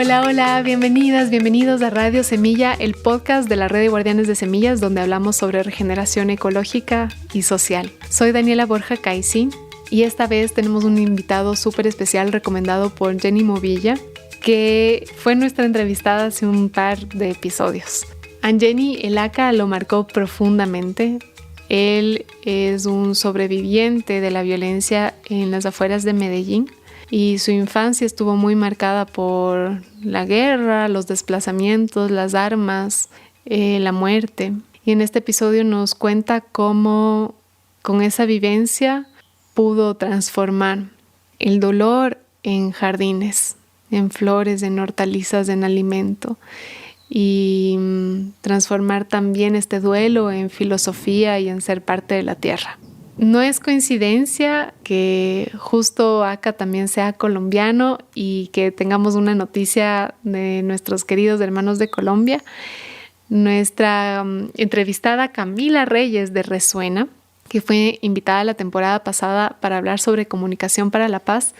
Hola, hola, bienvenidas, bienvenidos a Radio Semilla, el podcast de la Red de Guardianes de Semillas, donde hablamos sobre regeneración ecológica y social. Soy Daniela Borja Caicín y esta vez tenemos un invitado súper especial recomendado por Jenny Movilla, que fue nuestra entrevistada hace un par de episodios. A Jenny el ACA lo marcó profundamente. Él es un sobreviviente de la violencia en las afueras de Medellín y su infancia estuvo muy marcada por la guerra, los desplazamientos, las armas, la muerte. Y en este episodio nos cuenta cómo con esa vivencia pudo transformar el dolor en jardines, en flores, en hortalizas, en alimento, y transformar también este duelo en filosofía y en ser parte de la tierra. No es coincidencia que justo acá también sea colombiano y que tengamos una noticia de nuestros queridos hermanos de Colombia. Nuestra entrevistada Camila Reyes de Resuena, que fue invitada la temporada pasada para hablar sobre comunicación para la paz,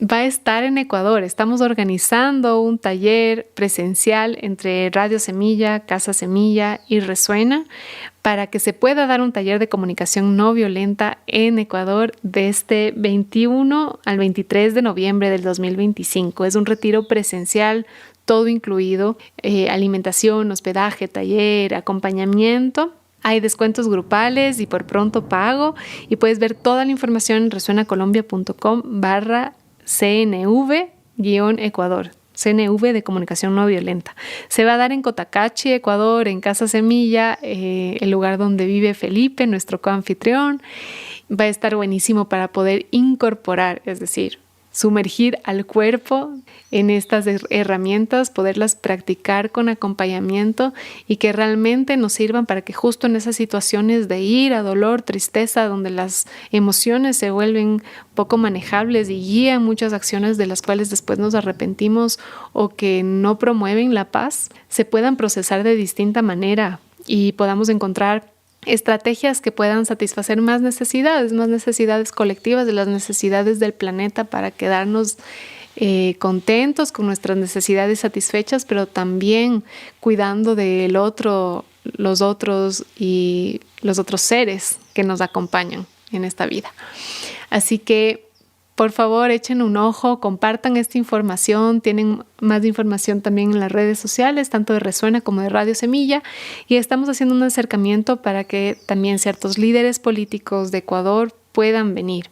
va a estar en Ecuador. Estamos organizando un taller presencial entre Radio Semilla, Casa Semilla y Resuena para que se pueda dar un taller de comunicación no violenta en Ecuador desde 21 al 23 de noviembre del 2025. Es un retiro presencial, todo incluido, alimentación, hospedaje, taller, acompañamiento. Hay descuentos grupales y por pronto pago, y puedes ver toda la información en resuenacolombia.com/CNV-Ecuador. CNV de Comunicación No Violenta. Se va a dar en Cotacachi, Ecuador, en Casa Semilla, el lugar donde vive Felipe, nuestro coanfitrión. Va a estar buenísimo para poder incorporar, es decir, sumergir al cuerpo en estas herramientas, poderlas practicar con acompañamiento y que realmente nos sirvan para que justo en esas situaciones de ira, dolor, tristeza, donde las emociones se vuelven poco manejables y guían muchas acciones de las cuales después nos arrepentimos o que no promueven la paz, se puedan procesar de distinta manera y podamos encontrar estrategias que puedan satisfacer más necesidades colectivas, de las necesidades del planeta, para quedarnos contentos con nuestras necesidades satisfechas, pero también cuidando del otro, los otros y los otros seres que nos acompañan en esta vida. Así que por favor, echen un ojo, compartan esta información. Tienen más información también en las redes sociales, tanto de Resuena como de Radio Semilla. Y estamos haciendo un acercamiento para que también ciertos líderes políticos de Ecuador puedan venir.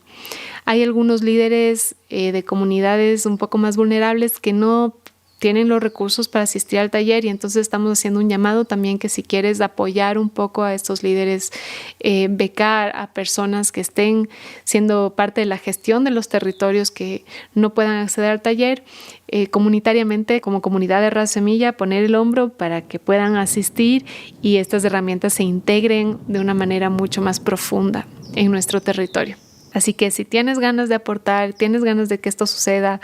Hay algunos líderes de comunidades un poco más vulnerables que no tienen los recursos para asistir al taller, y entonces estamos haciendo un llamado también que si quieres apoyar un poco a estos líderes, becar a personas que estén siendo parte de la gestión de los territorios que no puedan acceder al taller, comunitariamente como comunidad de Radio Semilla, poner el hombro para que puedan asistir y estas herramientas se integren de una manera mucho más profunda en nuestro territorio. Así que si tienes ganas de aportar, tienes ganas de que esto suceda,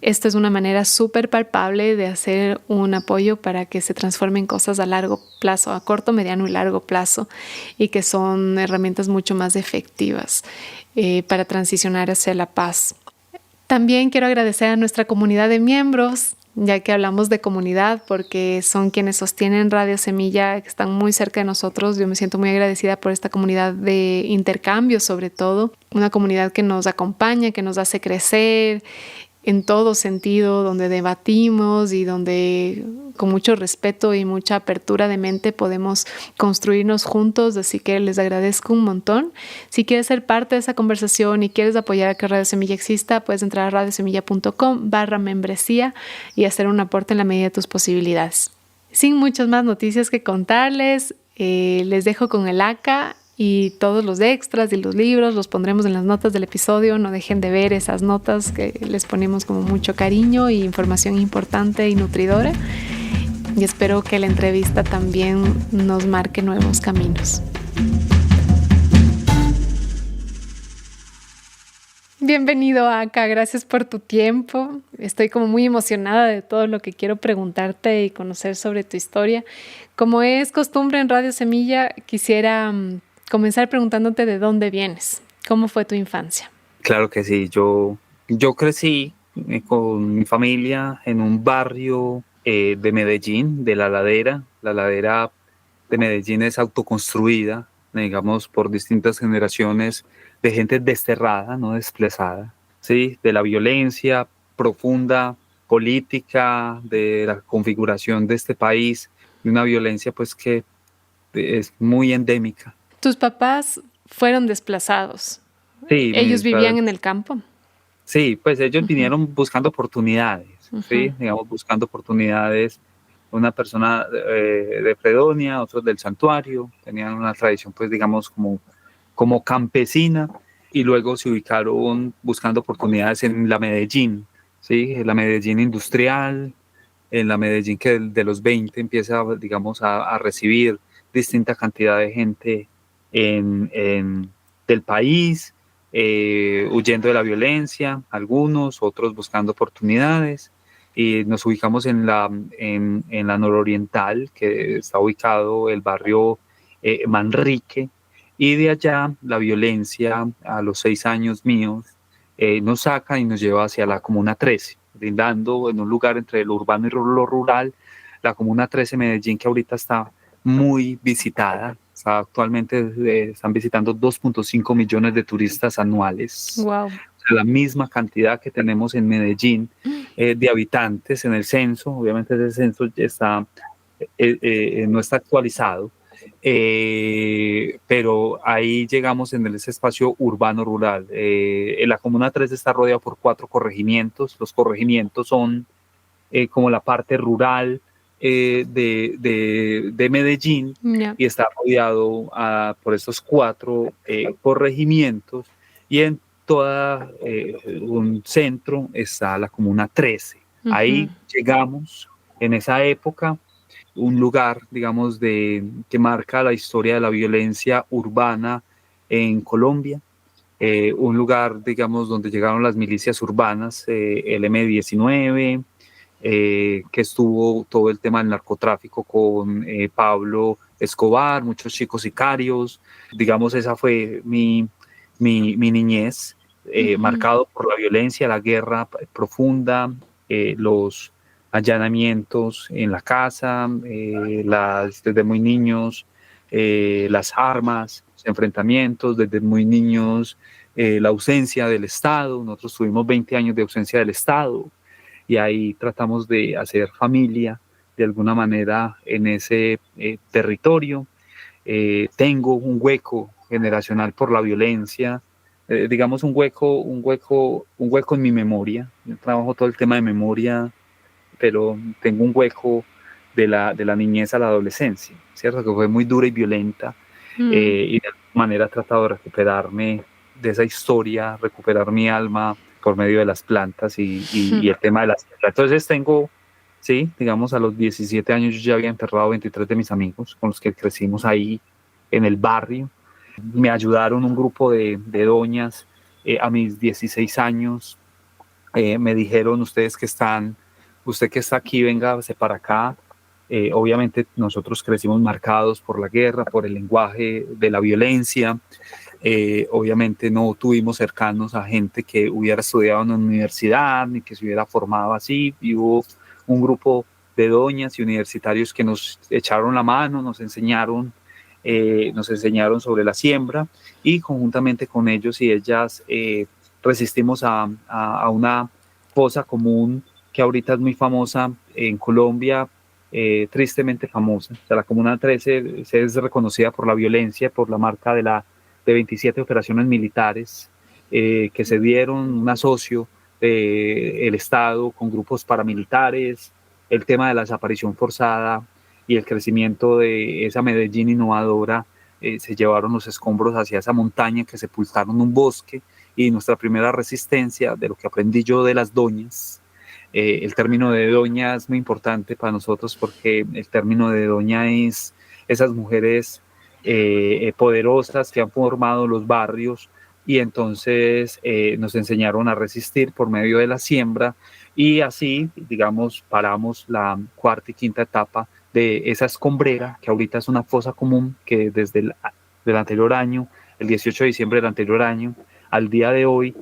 esto es una manera súper palpable de hacer un apoyo para que se transformen cosas a largo plazo, a corto, mediano y largo plazo, y que son herramientas mucho más efectivas para transicionar hacia la paz. También quiero agradecer a nuestra comunidad de miembros, ya que hablamos de comunidad, porque son quienes sostienen Radio Semilla, que están muy cerca de nosotros. Yo me siento muy agradecida por esta comunidad de intercambio, sobre todo, una comunidad que nos acompaña, que nos hace crecer en todo sentido, donde debatimos y donde con mucho respeto y mucha apertura de mente podemos construirnos juntos. Así que les agradezco un montón. Si quieres ser parte de esa conversación y quieres apoyar a que Radio Semilla exista, puedes entrar a radiosemilla.com/membresía y hacer un aporte en la medida de tus posibilidades. Sin muchas más noticias que contarles, les dejo con el ACA. Y todos los extras y los libros los pondremos en las notas del episodio. No dejen de ver esas notas que les ponemos con mucho cariño y información importante y nutridora. Y espero que la entrevista también nos marque nuevos caminos. Bienvenido acá, gracias por tu tiempo. Estoy como muy emocionada de todo lo que quiero preguntarte y conocer sobre tu historia. Como es costumbre en Radio Semilla, quisiera comenzar preguntándote de dónde vienes. ¿Cómo fue tu infancia? Claro que sí, yo crecí con mi familia en un barrio de Medellín, de La Ladera. La Ladera de Medellín es autoconstruida, digamos, por distintas generaciones de gente desterrada, no desplazada, ¿sí? De la violencia profunda política, de la configuración de este país, de una violencia pues que es muy endémica. Tus papás fueron desplazados. Sí, Ellos vivían en el campo. sí, pues ellos Ujú, vinieron buscando oportunidades, ujú. ¿sí? Digamos, buscando oportunidades. Una persona de Fredonia, otros del santuario, tenían una tradición, pues, digamos, como campesina, y luego se ubicaron buscando oportunidades en la Medellín, ¿sí? En la Medellín industrial, en la Medellín que de los 20 empieza, digamos, a recibir distinta cantidad de gente del país, huyendo de la violencia, algunos, otros buscando oportunidades. Y nos ubicamos en la nororiental, que está ubicado el barrio Manrique, y de allá la violencia a los 6 años míos nos saca y nos lleva hacia la Comuna 13, brindando en un lugar entre lo urbano y lo rural, la Comuna 13 Medellín, que ahorita está muy visitada. Actualmente están visitando 2.5 millones de turistas anuales, Wow. o sea, la misma cantidad que tenemos en Medellín de habitantes en el censo. Obviamente ese censo no está actualizado, pero ahí llegamos en ese espacio urbano-rural. La Comuna 3 está rodeada por 4 corregimientos. Los corregimientos son como la parte rural de Medellín, Ya. y está rodeado por estos 4 corregimientos, y en toda un centro está la Comuna 13. Ujú. Ahí llegamos en esa época, un lugar, digamos, que marca la historia de la violencia urbana en Colombia. Un lugar, digamos, donde llegaron las milicias urbanas, el M-19, que estuvo todo el tema del narcotráfico con Pablo Escobar, muchos chicos sicarios. Digamos, esa fue mi niñez, Ujú. marcado por la violencia, la guerra profunda, los allanamientos en la casa, desde muy niños, las armas, los enfrentamientos, desde muy niños, la ausencia del Estado. Nosotros tuvimos 20 años de ausencia del Estado, y ahí tratamos de hacer familia de alguna manera en ese territorio. Tengo un hueco generacional por la violencia, digamos un hueco en mi memoria. Yo trabajo todo el tema de memoria, pero tengo un hueco de la niñez a la adolescencia, ¿cierto? Que fue muy dura y violenta, Mm. y de alguna manera he tratado de recuperarme de esa historia, recuperar mi alma por medio de las plantas y el tema de las plantas. Entonces sí, digamos, a los 17 años yo ya había enterrado 23 de mis amigos con los que crecimos ahí en el barrio. Me ayudaron un grupo de doñas a mis 16 años. Me dijeron, usted que está aquí, véngase para acá. Obviamente nosotros crecimos marcados por la guerra, por el lenguaje de la violencia. Obviamente no tuvimos cercanos a gente que hubiera estudiado en una universidad ni que se hubiera formado así, y hubo un grupo de doñas y universitarios que nos echaron la mano, nos enseñaron sobre la siembra, y conjuntamente con ellos y ellas resistimos a una fosa común que ahorita es muy famosa en Colombia, tristemente famosa. O sea, la Comuna 13 es reconocida por la violencia, por la marca de 27 operaciones militares que se dieron, un asocio del Estado con grupos paramilitares, el tema de la desaparición forzada y el crecimiento de esa Medellín innovadora. Se llevaron los escombros hacia esa montaña que sepultaron un bosque, y nuestra primera resistencia, de lo que aprendí yo de las doñas. El término de doña es muy importante para nosotros, porque el término de doña es esas mujeres poderosas que han formado los barrios, y entonces nos enseñaron a resistir por medio de la siembra, y así, digamos, paramos la cuarta y quinta etapa de esa escombrera, que ahorita es una fosa común que desde del anterior año, el 18 de diciembre del anterior año, al día de hoy,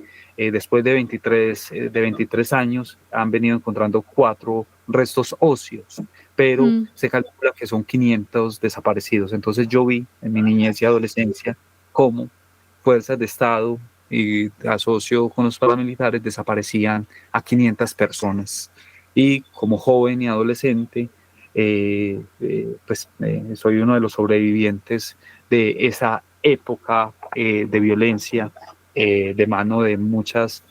después de 23 años, han venido encontrando 4 restos óseos, pero se calcula que son 500 desaparecidos. Entonces yo vi en mi niñez y adolescencia cómo fuerzas de Estado y asocio con los paramilitares desaparecían a 500 personas. Y como joven y adolescente, soy uno de los sobrevivientes de esa época de violencia de mano de muchas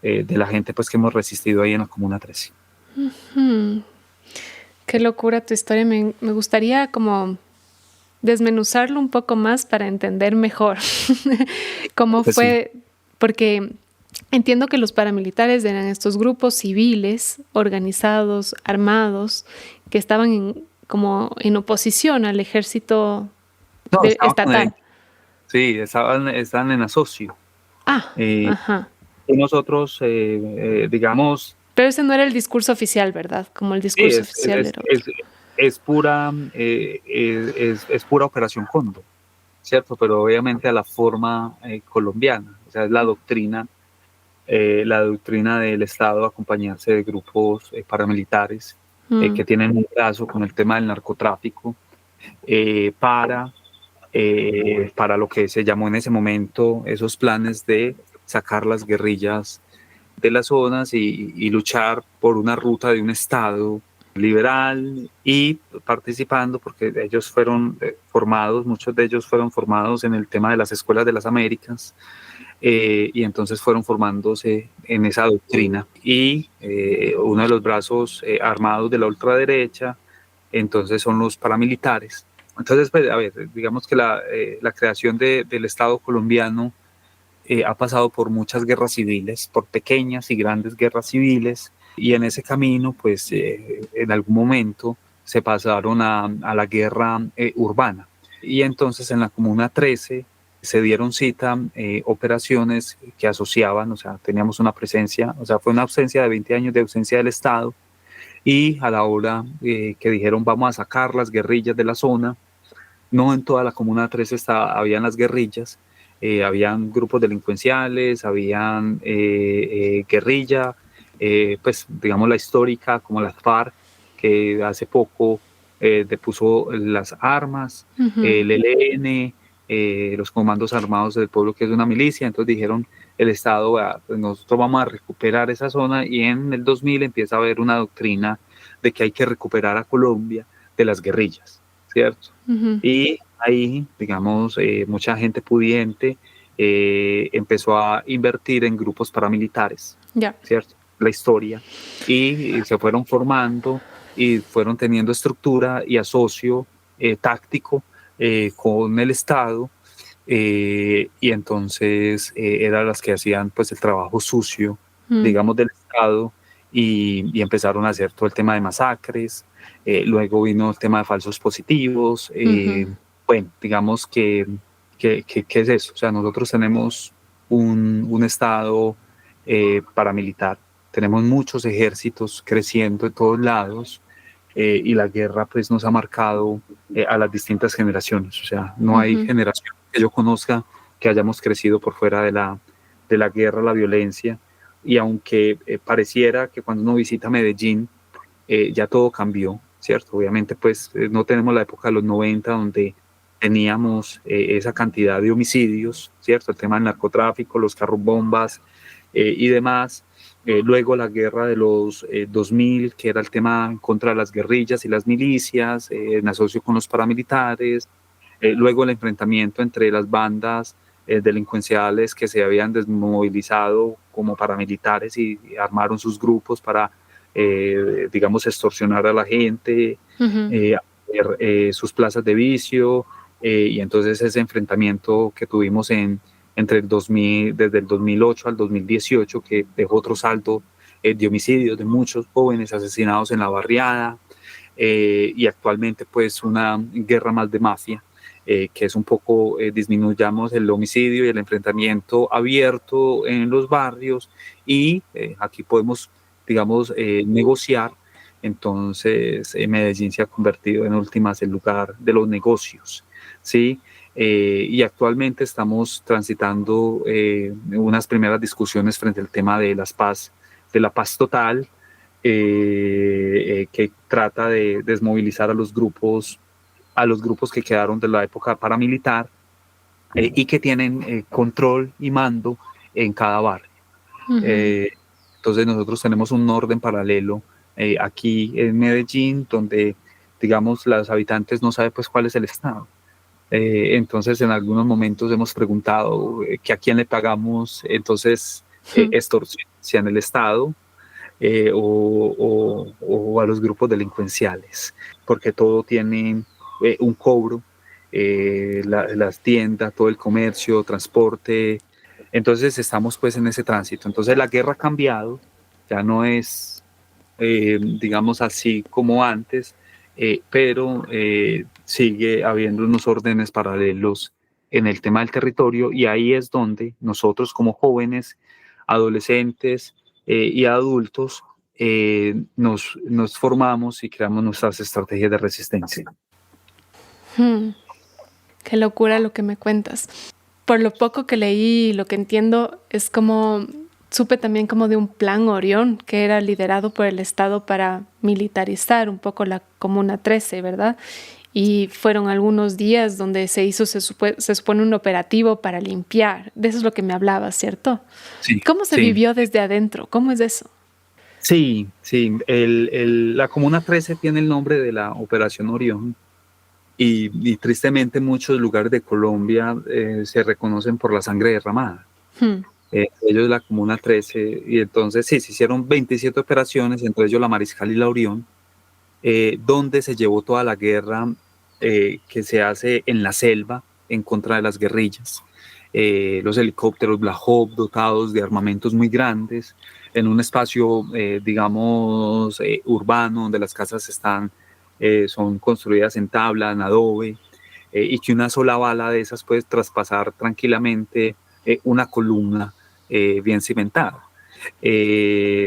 de la gente pues que hemos resistido ahí en la Comuna 13. Qué locura tu historia. Me gustaría como desmenuzarlo un poco más para entender mejor cómo Pues fue, porque entiendo que los paramilitares eran estos grupos civiles organizados, armados, que estaban como en oposición al ejército no, estatal. Sí, estaban en asocio. Ajá. Y nosotros, digamos, Pero ese no era el discurso oficial, ¿verdad? Como el sí, discurso oficial era otro. es pura, es pura Operación Cóndor, ¿cierto? Pero obviamente a la forma colombiana, o sea, es la doctrina del Estado acompañarse de grupos paramilitares que tienen un brazo con el tema del narcotráfico eh, para, para lo que se llamó en ese momento esos planes de sacar las guerrillas de las zonas y luchar por una ruta de un Estado liberal y participando porque ellos fueron formados, muchos de ellos fueron formados en el tema de las escuelas de las Américas y entonces fueron formándose en esa doctrina y uno de los brazos armados de la ultraderecha entonces son los paramilitares. Entonces, pues, a ver, digamos que la creación del Estado colombiano ha pasado por muchas guerras civiles, por pequeñas y grandes guerras civiles, y en ese camino, pues, en algún momento se pasaron a la guerra urbana. Y entonces en la Comuna 13 se dieron cita operaciones que asociaban, o sea, teníamos una presencia, o sea, fue una ausencia de 20 años de ausencia del Estado, y a la hora que dijeron vamos a sacar las guerrillas de la zona, no en toda la Comuna 13 habían las guerrillas, habían grupos delincuenciales, habían guerrilla, pues digamos la histórica como las FARC, que hace poco depuso las armas, el ELN, los comandos armados del pueblo, que es una milicia. Entonces dijeron el Estado, pues nosotros vamos a recuperar esa zona, y en el 2000 empieza a haber una doctrina de que hay que recuperar a Colombia de las guerrillas, ¿cierto? Y ahí, digamos, mucha gente pudiente empezó a invertir en grupos paramilitares, ¿cierto? La historia, y se fueron formando y fueron teniendo estructura y asocio táctico con el Estado, y entonces eran las que hacían pues el trabajo sucio, digamos, del Estado, y empezaron a hacer todo el tema de masacres. Luego vino el tema de falsos positivos. Bueno, digamos que es eso. O sea, nosotros tenemos un Estado paramilitar, tenemos muchos ejércitos creciendo de todos lados, y la guerra pues nos ha marcado a las distintas generaciones. O sea, no hay generación que yo conozca que hayamos crecido por fuera de la guerra, la violencia, y aunque pareciera que cuando uno visita Medellín ya todo cambió, ¿cierto? Obviamente pues no tenemos la época de los 90 donde teníamos esa cantidad de homicidios, ¿cierto? El tema del narcotráfico, los carros bombas y demás. Luego la guerra de los 2000, que era el tema contra las guerrillas y las milicias, en asocio con los paramilitares. Luego el enfrentamiento entre las bandas delincuenciales que se habían desmovilizado como paramilitares y armaron sus grupos para, digamos, extorsionar a la gente, sus plazas de vicio, y entonces ese enfrentamiento que tuvimos entre desde el 2008 al 2018, que dejó otro saldo de homicidios de muchos jóvenes asesinados en la barriada, y actualmente pues una guerra más de mafia, que es un poco, disminuyamos el homicidio y el enfrentamiento abierto en los barrios, y aquí podemos, digamos, negociar. Entonces Medellín se ha convertido en últimas el lugar de los negocios, ¿sí? y actualmente estamos transitando unas primeras discusiones frente al tema de de la paz total, que trata de desmovilizar a los grupos que quedaron de la época paramilitar, y que tienen control y mando en cada barrio. Ujú. Entonces nosotros tenemos un orden paralelo aquí en Medellín, donde, digamos, los habitantes no saben pues cuál es el estado. Entonces en algunos momentos hemos preguntado que a quién le pagamos, entonces extorsión, si en el estado, o a los grupos delincuenciales, porque todo tiene un cobro, las tiendas, todo el comercio, transporte. Entonces estamos pues en ese tránsito. Entonces la guerra ha cambiado, ya no es, digamos, así como antes, pero sigue habiendo unos órdenes paralelos en el tema del territorio, y ahí es donde nosotros como jóvenes, adolescentes y adultos nos formamos y creamos nuestras estrategias de resistencia. Hmm, Qué locura lo que me cuentas. Por lo poco que leí, lo que entiendo es como, supe también como de un plan Orión que era liderado por el Estado para militarizar un poco la Comuna 13, ¿verdad? Y fueron algunos días donde se hizo, se supone, un operativo para limpiar. De eso es lo que me hablaba, ¿cierto? Sí, ¿Cómo se sí. vivió desde adentro? ¿Cómo es eso? Sí, sí. La Comuna 13 tiene el nombre de la Operación Orión, y tristemente muchos lugares de Colombia se reconocen por la sangre derramada. Hmm, Ellos la Comuna 13, y entonces sí, se hicieron 27 operaciones, entre ellos la Mariscal y la Orión, donde se llevó toda la guerra que se hace en la selva en contra de las guerrillas. Los helicópteros Black Hawk dotados de armamentos muy grandes, en un espacio, digamos, urbano, donde las casas son construidas en tabla, en adobe, y que una sola bala de esas puede traspasar tranquilamente una columna bien cimentada.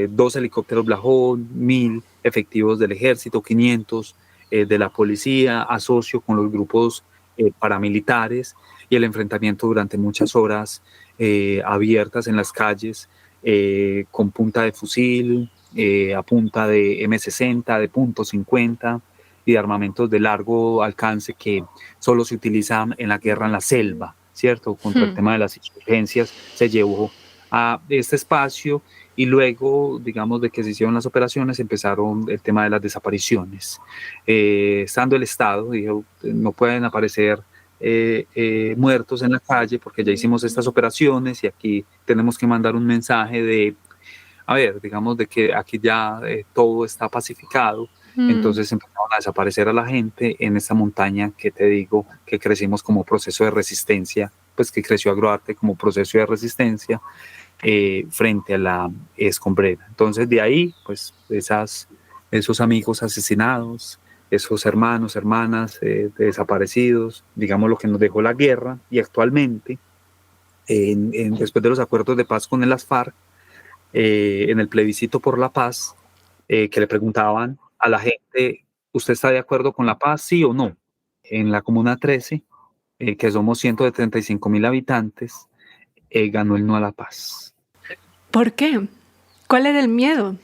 Dos helicópteros Black Hawk, 1000 efectivos del ejército, 500 de la policía, asocio con los grupos paramilitares, y el enfrentamiento durante muchas horas abiertas en las calles, con punta de fusil, a punta de M60, de .50 y de armamentos de largo alcance que solo se utilizan en la guerra en la selva, ¿cierto? Contra el hmm, tema de las insurgencias se llevó a este espacio, y luego, digamos, de que se hicieron las operaciones, empezaron el tema de las desapariciones. Estando el Estado, dijo, no pueden aparecer muertos en la calle porque ya hicimos estas operaciones, y aquí tenemos que mandar un mensaje de, a ver, digamos, de que aquí ya todo está pacificado. hmm, Entonces empezaron a desaparecer a la gente en esta montaña que te digo que crecimos como proceso de resistencia, pues que creció Agroarte como proceso de resistencia frente a la escombrera. Entonces de ahí, pues esos amigos asesinados, esos hermanos, hermanas desaparecidos, digamos lo que nos dejó la guerra, y actualmente, después de los acuerdos de paz con las FARC, en el plebiscito por la paz, que le preguntaban a la gente, ¿usted está de acuerdo con la paz, sí o no? En la Comuna 13, que somos 175.000 habitantes, ganó el no a la paz. ¿Por qué? ¿Cuál era el miedo?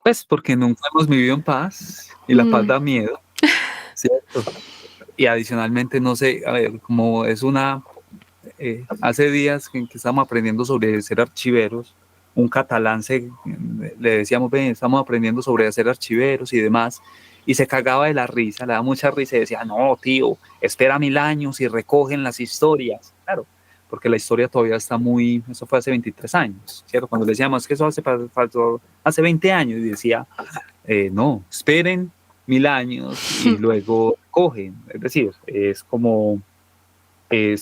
Pues porque nunca hemos vivido en paz, y la paz Mm, da miedo, ¿cierto? Y adicionalmente, no sé, a ver, como es hace días que estamos aprendiendo sobre ser archiveros, un catalán le decíamos, ven, estamos aprendiendo sobre ser archiveros y demás, y se cagaba de la risa, le da mucha risa y decía, no, tío, espera 1000 años y recogen las historias. Claro, porque la historia todavía está eso fue hace 23 años, ¿cierto? Cuando le decíamos que eso hace 20 años, y decía, no, esperen 1000 años y luego cogen. Es decir, es como que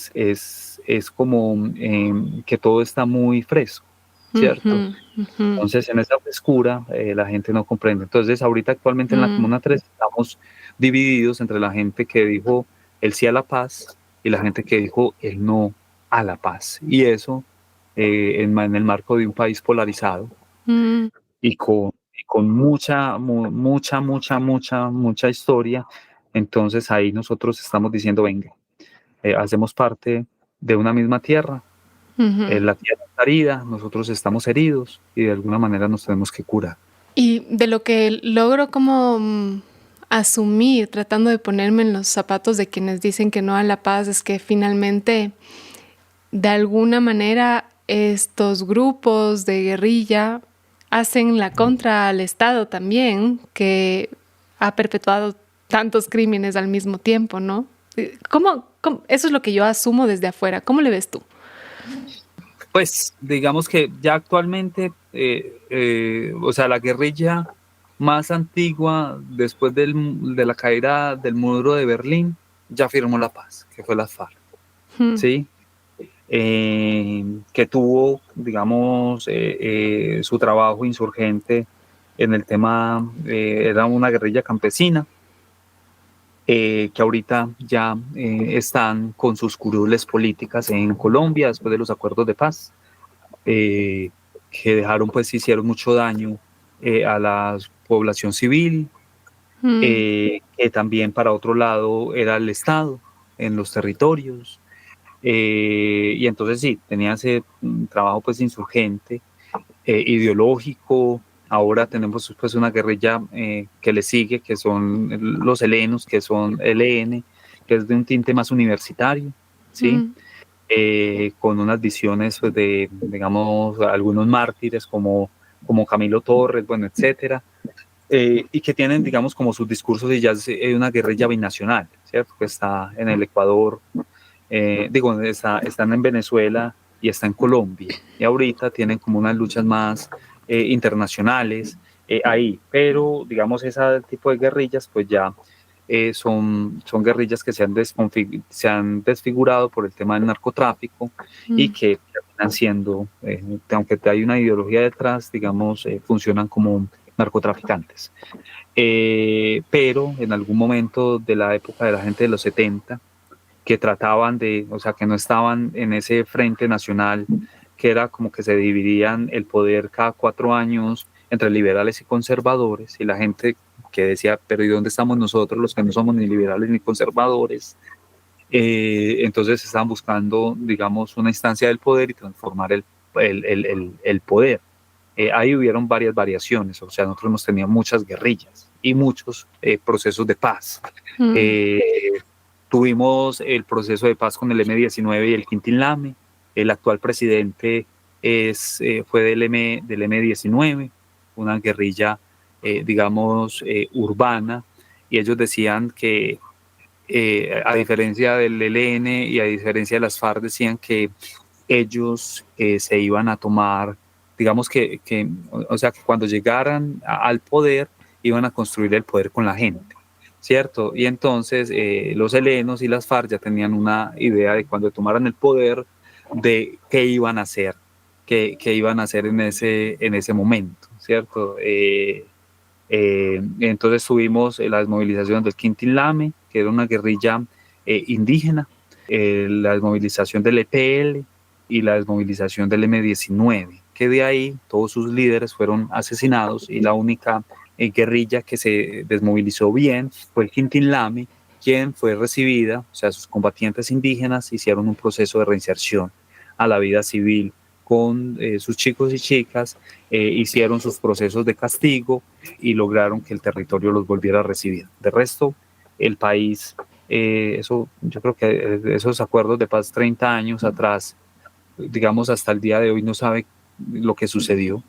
todo está muy fresco, ¿cierto? ujú, ujú, Entonces, en esa frescura, la gente no comprende. Entonces, ahorita actualmente en la mm, Comuna 3 estamos divididos entre la gente que dijo el sí a la paz y la gente que dijo el no a la paz. Y eso en el marco de un país polarizado, mm. y con mucha historia. Entonces ahí nosotros estamos diciendo, venga, hacemos parte de una misma tierra. Ujú. La tierra está herida, nosotros estamos heridos y de alguna manera nos tenemos que curar. Y de lo que logro como asumir, tratando de ponerme en los zapatos de quienes dicen que no a la paz, es que finalmente, de alguna manera, estos grupos de guerrilla hacen la contra al Estado también, que ha perpetuado tantos crímenes al mismo tiempo, ¿no? Eso es lo que yo asumo desde afuera. ¿Cómo le ves tú? Pues digamos que ya actualmente, o sea, la guerrilla más antigua después de la caída del muro de Berlín ya firmó la paz, que fue la FARC, Mm, ¿sí? Que tuvo, digamos, su trabajo insurgente en el tema, era una guerrilla campesina, que ahorita ya están con sus curules políticas en Colombia después de los acuerdos de paz, que dejaron, pues hicieron mucho daño a la población civil, mm, que también para otro lado era el Estado en los territorios. Y entonces sí, tenía ese trabajo pues insurgente, ideológico. Ahora tenemos pues una guerrilla que le sigue, que son los helenos, que son LN, que es de un tinte más universitario, ¿sí? mm, Con unas visiones pues, de, digamos, algunos mártires como Camilo Torres, bueno, etcétera, y que tienen, digamos, como sus discursos y ya es una guerrilla binacional, ¿cierto? Que está en el Ecuador, están en Venezuela y está en Colombia. Y ahorita tienen como unas luchas más internacionales ahí. Pero, digamos, ese tipo de guerrillas, pues ya son guerrillas que se han desfigurado por el tema del narcotráfico y mm. que terminan siendo, aunque hay una ideología detrás, digamos, funcionan como narcotraficantes. Pero en algún momento de la época de la gente de los 70, que trataban de, o sea, que no estaban en ese frente nacional, que era como que se dividían el poder cada 4 años entre liberales y conservadores, y la gente que decía, pero ¿y dónde estamos nosotros, los que no somos ni liberales ni conservadores? Entonces estaban buscando, digamos, una instancia del poder y transformar el poder. Ahí hubieron varias variaciones, o sea, nosotros hemos tenido muchas guerrillas y muchos procesos de paz. Mm, Eh, Tuvimos el proceso de paz con el M-19 y el Quintín Lame. El actual presidente fue del M-19, una guerrilla, digamos, urbana, y ellos decían que, a diferencia del ELN y a diferencia de las FARC, decían que ellos se iban a tomar, digamos o sea, que cuando llegaran al poder, iban a construir el poder con la gente, ¿cierto? Y entonces los helenos y las FARC ya tenían una idea de cuando tomaran el poder, de qué iban a hacer, qué iban a hacer en ese momento, ¿cierto? Entonces tuvimos la desmovilización del Quintín Lame, que era una guerrilla indígena, la desmovilización del EPL y la desmovilización del M-19, que de ahí todos sus líderes fueron asesinados y la única guerrilla que se desmovilizó bien fue el Quintín Lame, quien fue recibida, o sea, sus combatientes indígenas hicieron un proceso de reinserción a la vida civil con sus chicos y chicas, hicieron sus procesos de castigo y lograron que el territorio los volviera a recibir. De resto, el país, yo creo que esos acuerdos de paz 30 años atrás, digamos hasta el día de hoy no sabe lo que sucedió,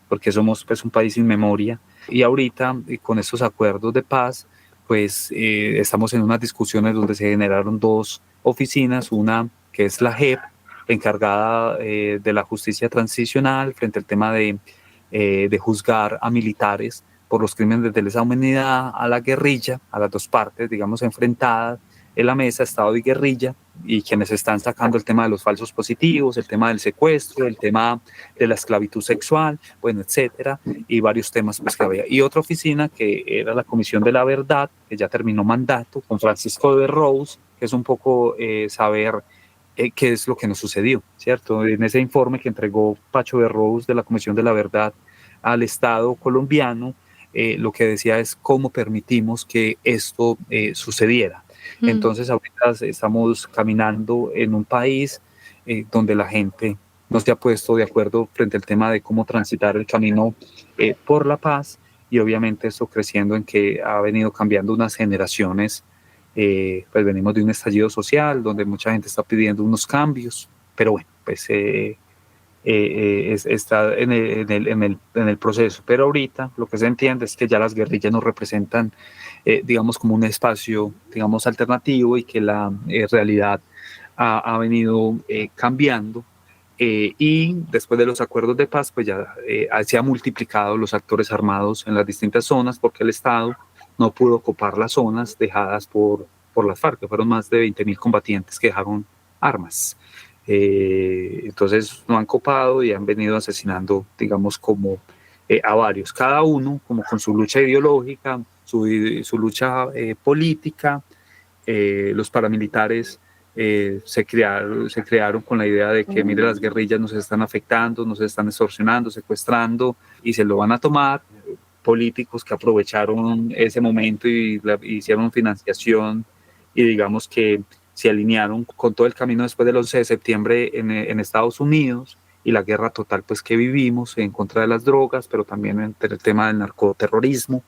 porque somos pues un país sin memoria. Y ahorita con estos acuerdos de paz, pues estamos en unas discusiones donde se generaron dos oficinas, una que es la JEP, encargada de la justicia transicional frente al tema de juzgar a militares por los crímenes de lesa humanidad, a la guerrilla, a las dos partes, digamos, enfrentadas en la mesa, Estado y guerrilla, y quienes están sacando el tema de los falsos positivos, el tema del secuestro, el tema de la esclavitud sexual, bueno, etcétera, y varios temas pues, que había. Y otra oficina que era la Comisión de la Verdad, que ya terminó mandato, con Francisco de Rose, que es un poco saber qué es lo que nos sucedió, ¿cierto? En ese informe que entregó Pacho de Rose de la Comisión de la Verdad al Estado colombiano, lo que decía es cómo permitimos que esto sucediera. Mm. Entonces ahorita estamos caminando en un país donde la gente no se ha puesto de acuerdo frente al tema de cómo transitar el camino por la paz, y obviamente esto creciendo en que ha venido cambiando unas generaciones. Pues venimos de un estallido social donde mucha gente está pidiendo unos cambios, pero bueno, pues está en el proceso. Pero ahorita lo que se entiende es que ya las guerrillas nos representan, digamos, como un espacio, digamos, alternativo, y que la realidad ha venido cambiando. Y después de los acuerdos de paz, pues ya se han multiplicado los actores armados en las distintas zonas, porque el Estado no pudo ocupar las zonas dejadas por las FARC, que fueron más de 20.000 combatientes que dejaron armas. Entonces no han copado y han venido asesinando, digamos, como a varios, cada uno como con su lucha ideológica, su lucha política. Los paramilitares se crearon con la idea de que, mire, las guerrillas nos están afectando, nos están extorsionando, secuestrando, y se lo van a tomar. Políticos que aprovecharon ese momento y hicieron financiación, y digamos que se alinearon con todo el camino después del 11 de septiembre en Estados Unidos, y la guerra total pues que vivimos en contra de las drogas, pero también entre el tema del narcoterrorismo,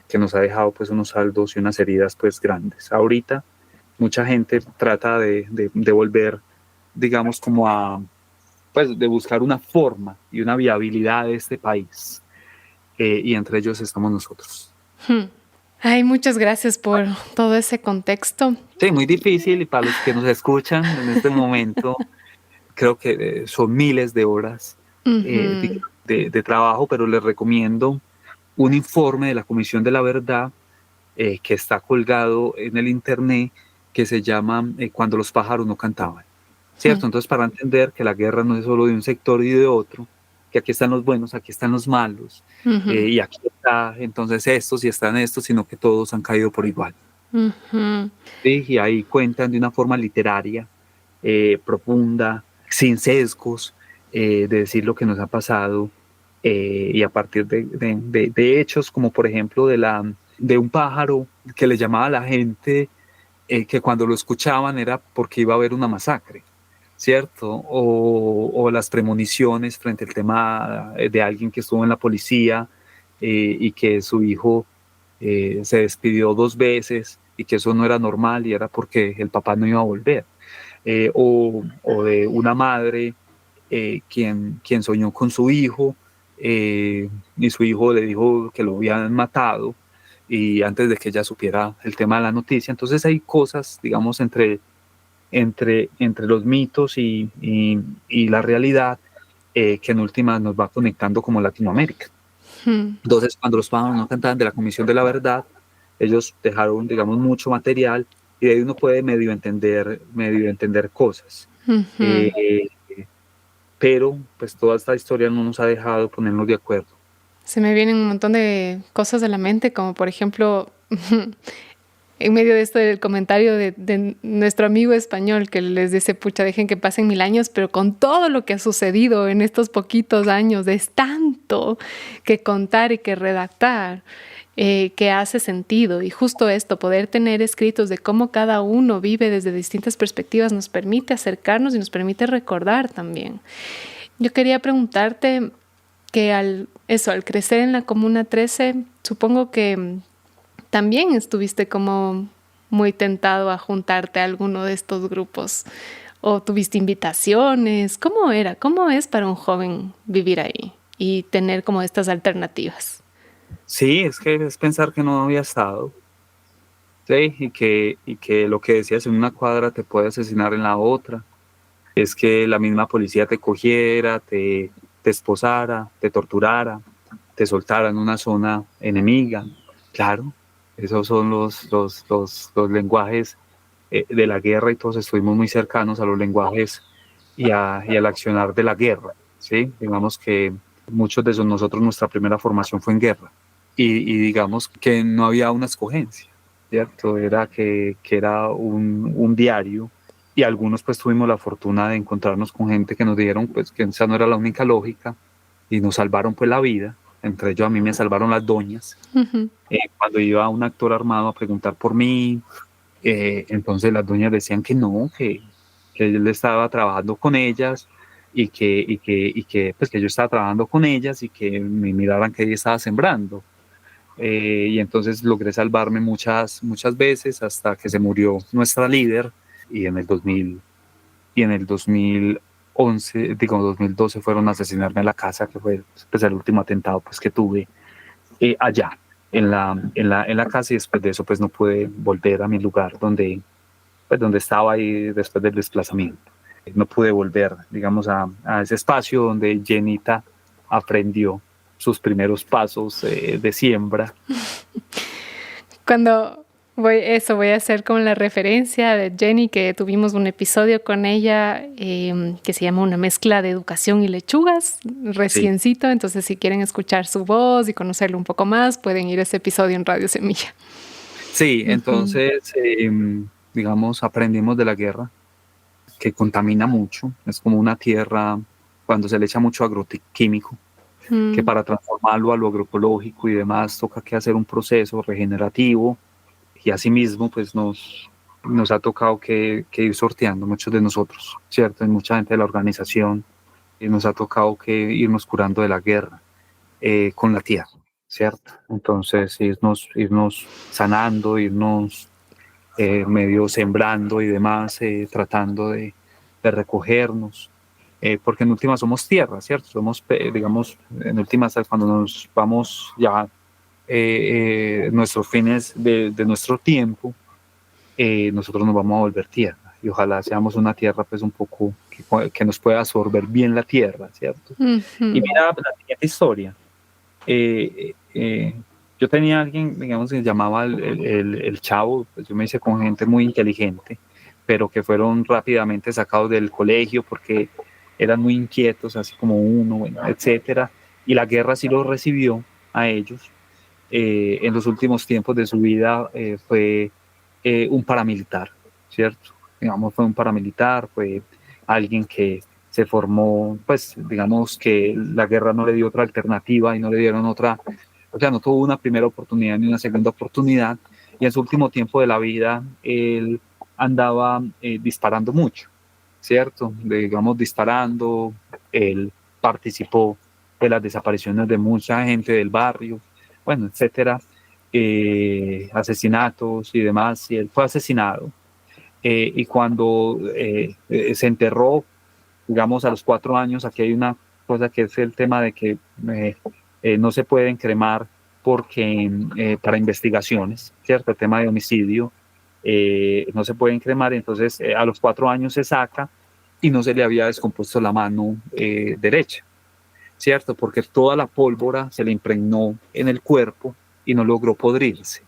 que nos ha dejado pues unos saldos y unas heridas pues grandes. Ahorita mucha gente trata de volver, digamos, como a, pues, de buscar una forma y una viabilidad de este país. Y entre ellos estamos nosotros. Ay, muchas gracias por todo ese contexto. Sí, muy difícil, y para los que nos escuchan en este momento, creo que son miles de horas Uh-huh. de trabajo, pero les recomiendo un informe de la Comisión de la Verdad que está colgado en el internet, que se llama Cuando los pájaros no cantaban, ¿cierto? Entonces, para entender que la guerra no es solo de un sector y de otro, que aquí están los buenos, aquí están los malos, Uh-huh. y aquí está entonces estos y están estos, sino que todos han caído por igual. Uh-huh. ¿Sí? Y ahí cuentan de una forma literaria, profunda, sin sesgos, de decir lo que nos ha pasado, y a partir de hechos como por ejemplo de un pájaro que le llamaba a la gente, que cuando lo escuchaban era porque iba a haber una masacre, ¿cierto? O las premoniciones frente al tema de alguien que estuvo en la policía, y que su hijo se despidió 2 veces, y que eso no era normal y era porque el papá no iba a volver. O de una madre quien soñó con su hijo, y su hijo le dijo que lo habían matado, y antes de que ella supiera el tema de la noticia. Entonces hay cosas, digamos, entre los mitos y la realidad, que en última nos va conectando como Latinoamérica. Entonces, cuando los pájaros no cantaban, de la Comisión de la Verdad, ellos dejaron, digamos, mucho material, y de ahí uno puede medio entender cosas. Uh-huh. Pero pues toda esta historia no nos ha dejado ponernos de acuerdo. Se me vienen un montón de cosas a la mente, como por ejemplo, en medio de esto del comentario de nuestro amigo español que les dice, pucha, dejen que pasen 1000 años, pero con todo lo que ha sucedido en estos poquitos años, es tanto que contar y que redactar, que hace sentido. Y justo esto, poder tener escritos de cómo cada uno vive desde distintas perspectivas, nos permite acercarnos y nos permite recordar también. Yo quería preguntarte que al crecer en la Comuna 13, supongo que también estuviste como muy tentado a juntarte a alguno de estos grupos, o tuviste invitaciones. ¿Cómo era? ¿Cómo es para un joven vivir ahí y tener como estas alternativas? Sí, es que es pensar que no había estado, ¿sí? Y que lo que decías en una cuadra te puede asesinar en la otra. Es que la misma policía te cogiera, te esposara, te torturara, te soltara en una zona enemiga. Claro, esos son los lenguajes de la guerra, y todos estuvimos muy cercanos a los lenguajes y al accionar de la guerra, ¿sí? Digamos que muchos de nosotros, nuestra primera formación fue en guerra, y digamos que no había una escogencia, ¿cierto? Era que era un diario, y algunos pues tuvimos la fortuna de encontrarnos con gente que nos dijeron pues que esa no era la única lógica, y nos salvaron pues la vida. Entre ellos a mí me salvaron las doñas, Uh-huh. cuando iba un actor armado a preguntar por mí, Entonces las dueñas decían que no, que él estaba trabajando con ellas pues que yo estaba trabajando con ellas y que me miraran que ella estaba sembrando. Y entonces logré salvarme muchas veces hasta que se murió nuestra líder y en el 2000 y en el 2011, digo 2012 fueron a asesinarme en la casa, que fue pues, el último atentado pues, que tuve allá en la casa, y después de eso pues no pude volver a mi lugar donde estaba ahí después del desplazamiento. No pude volver, digamos, a ese espacio donde Jenita aprendió sus primeros pasos de siembra. Cuando voy a hacer como la referencia de Jenny, que tuvimos un episodio con ella que se llama Una mezcla de educación y lechugas, reciencito. Sí. Entonces, si quieren escuchar su voz y conocerlo un poco más, pueden ir a ese episodio en Radio Semilla. Sí, entonces, digamos, aprendimos de la guerra, que contamina mucho. Es como una tierra, cuando se le echa mucho agroquímico, que para transformarlo a lo agroecológico y demás toca que hacer un proceso regenerativo, y asimismo pues nos ha tocado que ir sorteando muchos de nosotros, ¿cierto? En mucha gente de la organización, y nos ha tocado que irnos curando de la guerra con la tierra, ¿cierto? Entonces irnos sanando, irnos medio sembrando y demás, tratando de recogernos. Porque en última somos tierra, ¿cierto? Somos, digamos, en última cuando nos vamos ya nuestros fines de nuestro tiempo, nosotros nos vamos a volver tierra, y ojalá seamos una tierra pues un poco que nos pueda absorber bien la tierra, ¿cierto? Y mira la siguiente historia. Yo tenía alguien, digamos, que se llamaba el Chavo, pues yo me hice con gente muy inteligente, pero que fueron rápidamente sacados del colegio porque eran muy inquietos, así como uno, bueno, etcétera, y la guerra sí los recibió a ellos. En los últimos tiempos de su vida fue un paramilitar, ¿cierto? Digamos, fue un paramilitar, fue alguien que se formó, pues digamos que la guerra no le dio otra alternativa y no le dieron otra, o sea, no tuvo una primera oportunidad ni una segunda oportunidad, y en su último tiempo de la vida él andaba disparando mucho, ¿cierto? Digamos, disparando, él participó de las desapariciones de mucha gente del barrio, bueno, etcétera, asesinatos y demás, y él fue asesinado. Y cuando se enterró, digamos, a los 4 años, aquí hay una cosa que es el tema de que no se pueden cremar porque para investigaciones, ¿cierto? El tema de homicidio, no se pueden cremar, entonces a los 4 años se saca y no se le había descompuesto la mano derecha, ¿cierto? Porque toda la pólvora se le impregnó en el cuerpo y no logró podrirse.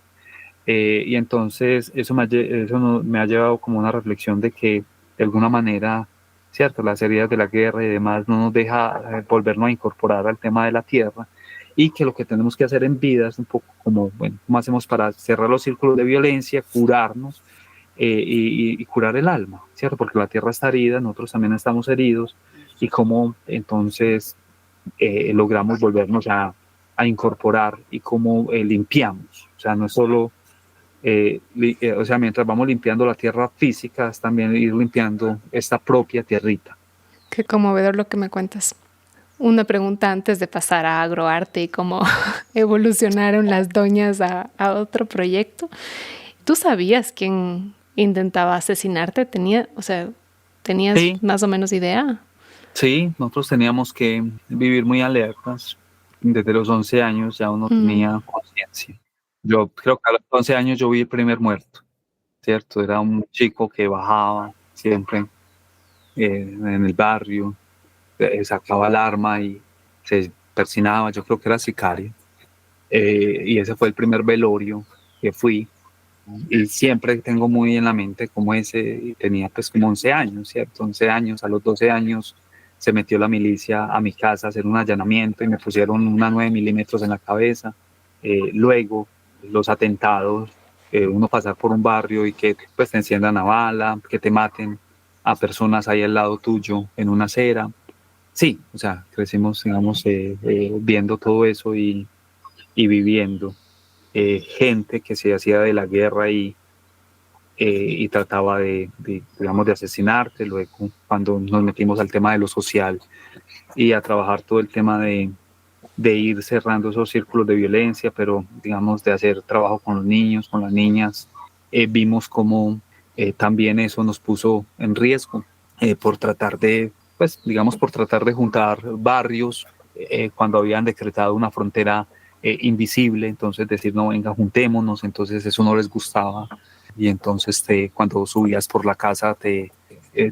Y entonces eso me ha llevado como una reflexión de que de alguna manera, ¿cierto? Las heridas de la guerra y demás no nos deja volvernos a incorporar al tema de la tierra, y que lo que tenemos que hacer en vida es un poco como, bueno, ¿cómo hacemos para cerrar los círculos de violencia, curarnos y curar el alma, ¿cierto? Porque la tierra está herida, nosotros también estamos heridos, y cómo entonces logramos volvernos a incorporar y cómo limpiamos, o sea, no es solo o sea, mientras vamos limpiando la tierra física, es también ir limpiando esta propia tierrita. Qué conmovedor lo que me cuentas. Una pregunta antes de pasar a agroarte y cómo evolucionaron las doñas a otro proyecto. ¿Tú sabías quién intentaba asesinarte? ¿Tenías sí, más o menos idea? Sí, nosotros teníamos que vivir muy alertas. Desde los 11 años ya uno tenía conciencia. Yo creo que a los 11 años yo vi el primer muerto, ¿cierto? Era un chico que bajaba siempre en el barrio, sacaba el arma y se persinaba, yo creo que era sicario. Y ese fue el primer velorio que fui. Y siempre tengo muy en la mente como ese, tenía pues como 11 años, ¿cierto? 11 años, a los 12 años se metió la milicia a mi casa a hacer un allanamiento y me pusieron una 9 milímetros en la cabeza. Luego, los atentados, uno pasar por un barrio y que pues te enciendan a bala, que te maten a personas ahí al lado tuyo en una acera. Sí, o sea, crecimos, digamos, viendo todo eso y viviendo gente que se hacía de la guerra y y trataba digamos, de asesinarte. Luego, cuando nos metimos al tema de lo social y a trabajar todo el tema de ir cerrando esos círculos de violencia, pero digamos de hacer trabajo con los niños, con las niñas, vimos cómo también eso nos puso en riesgo por tratar de, pues digamos, por tratar de juntar barrios cuando habían decretado una frontera invisible, entonces decir, no, venga, juntémonos, entonces eso no les gustaba y entonces cuando subías por la casa te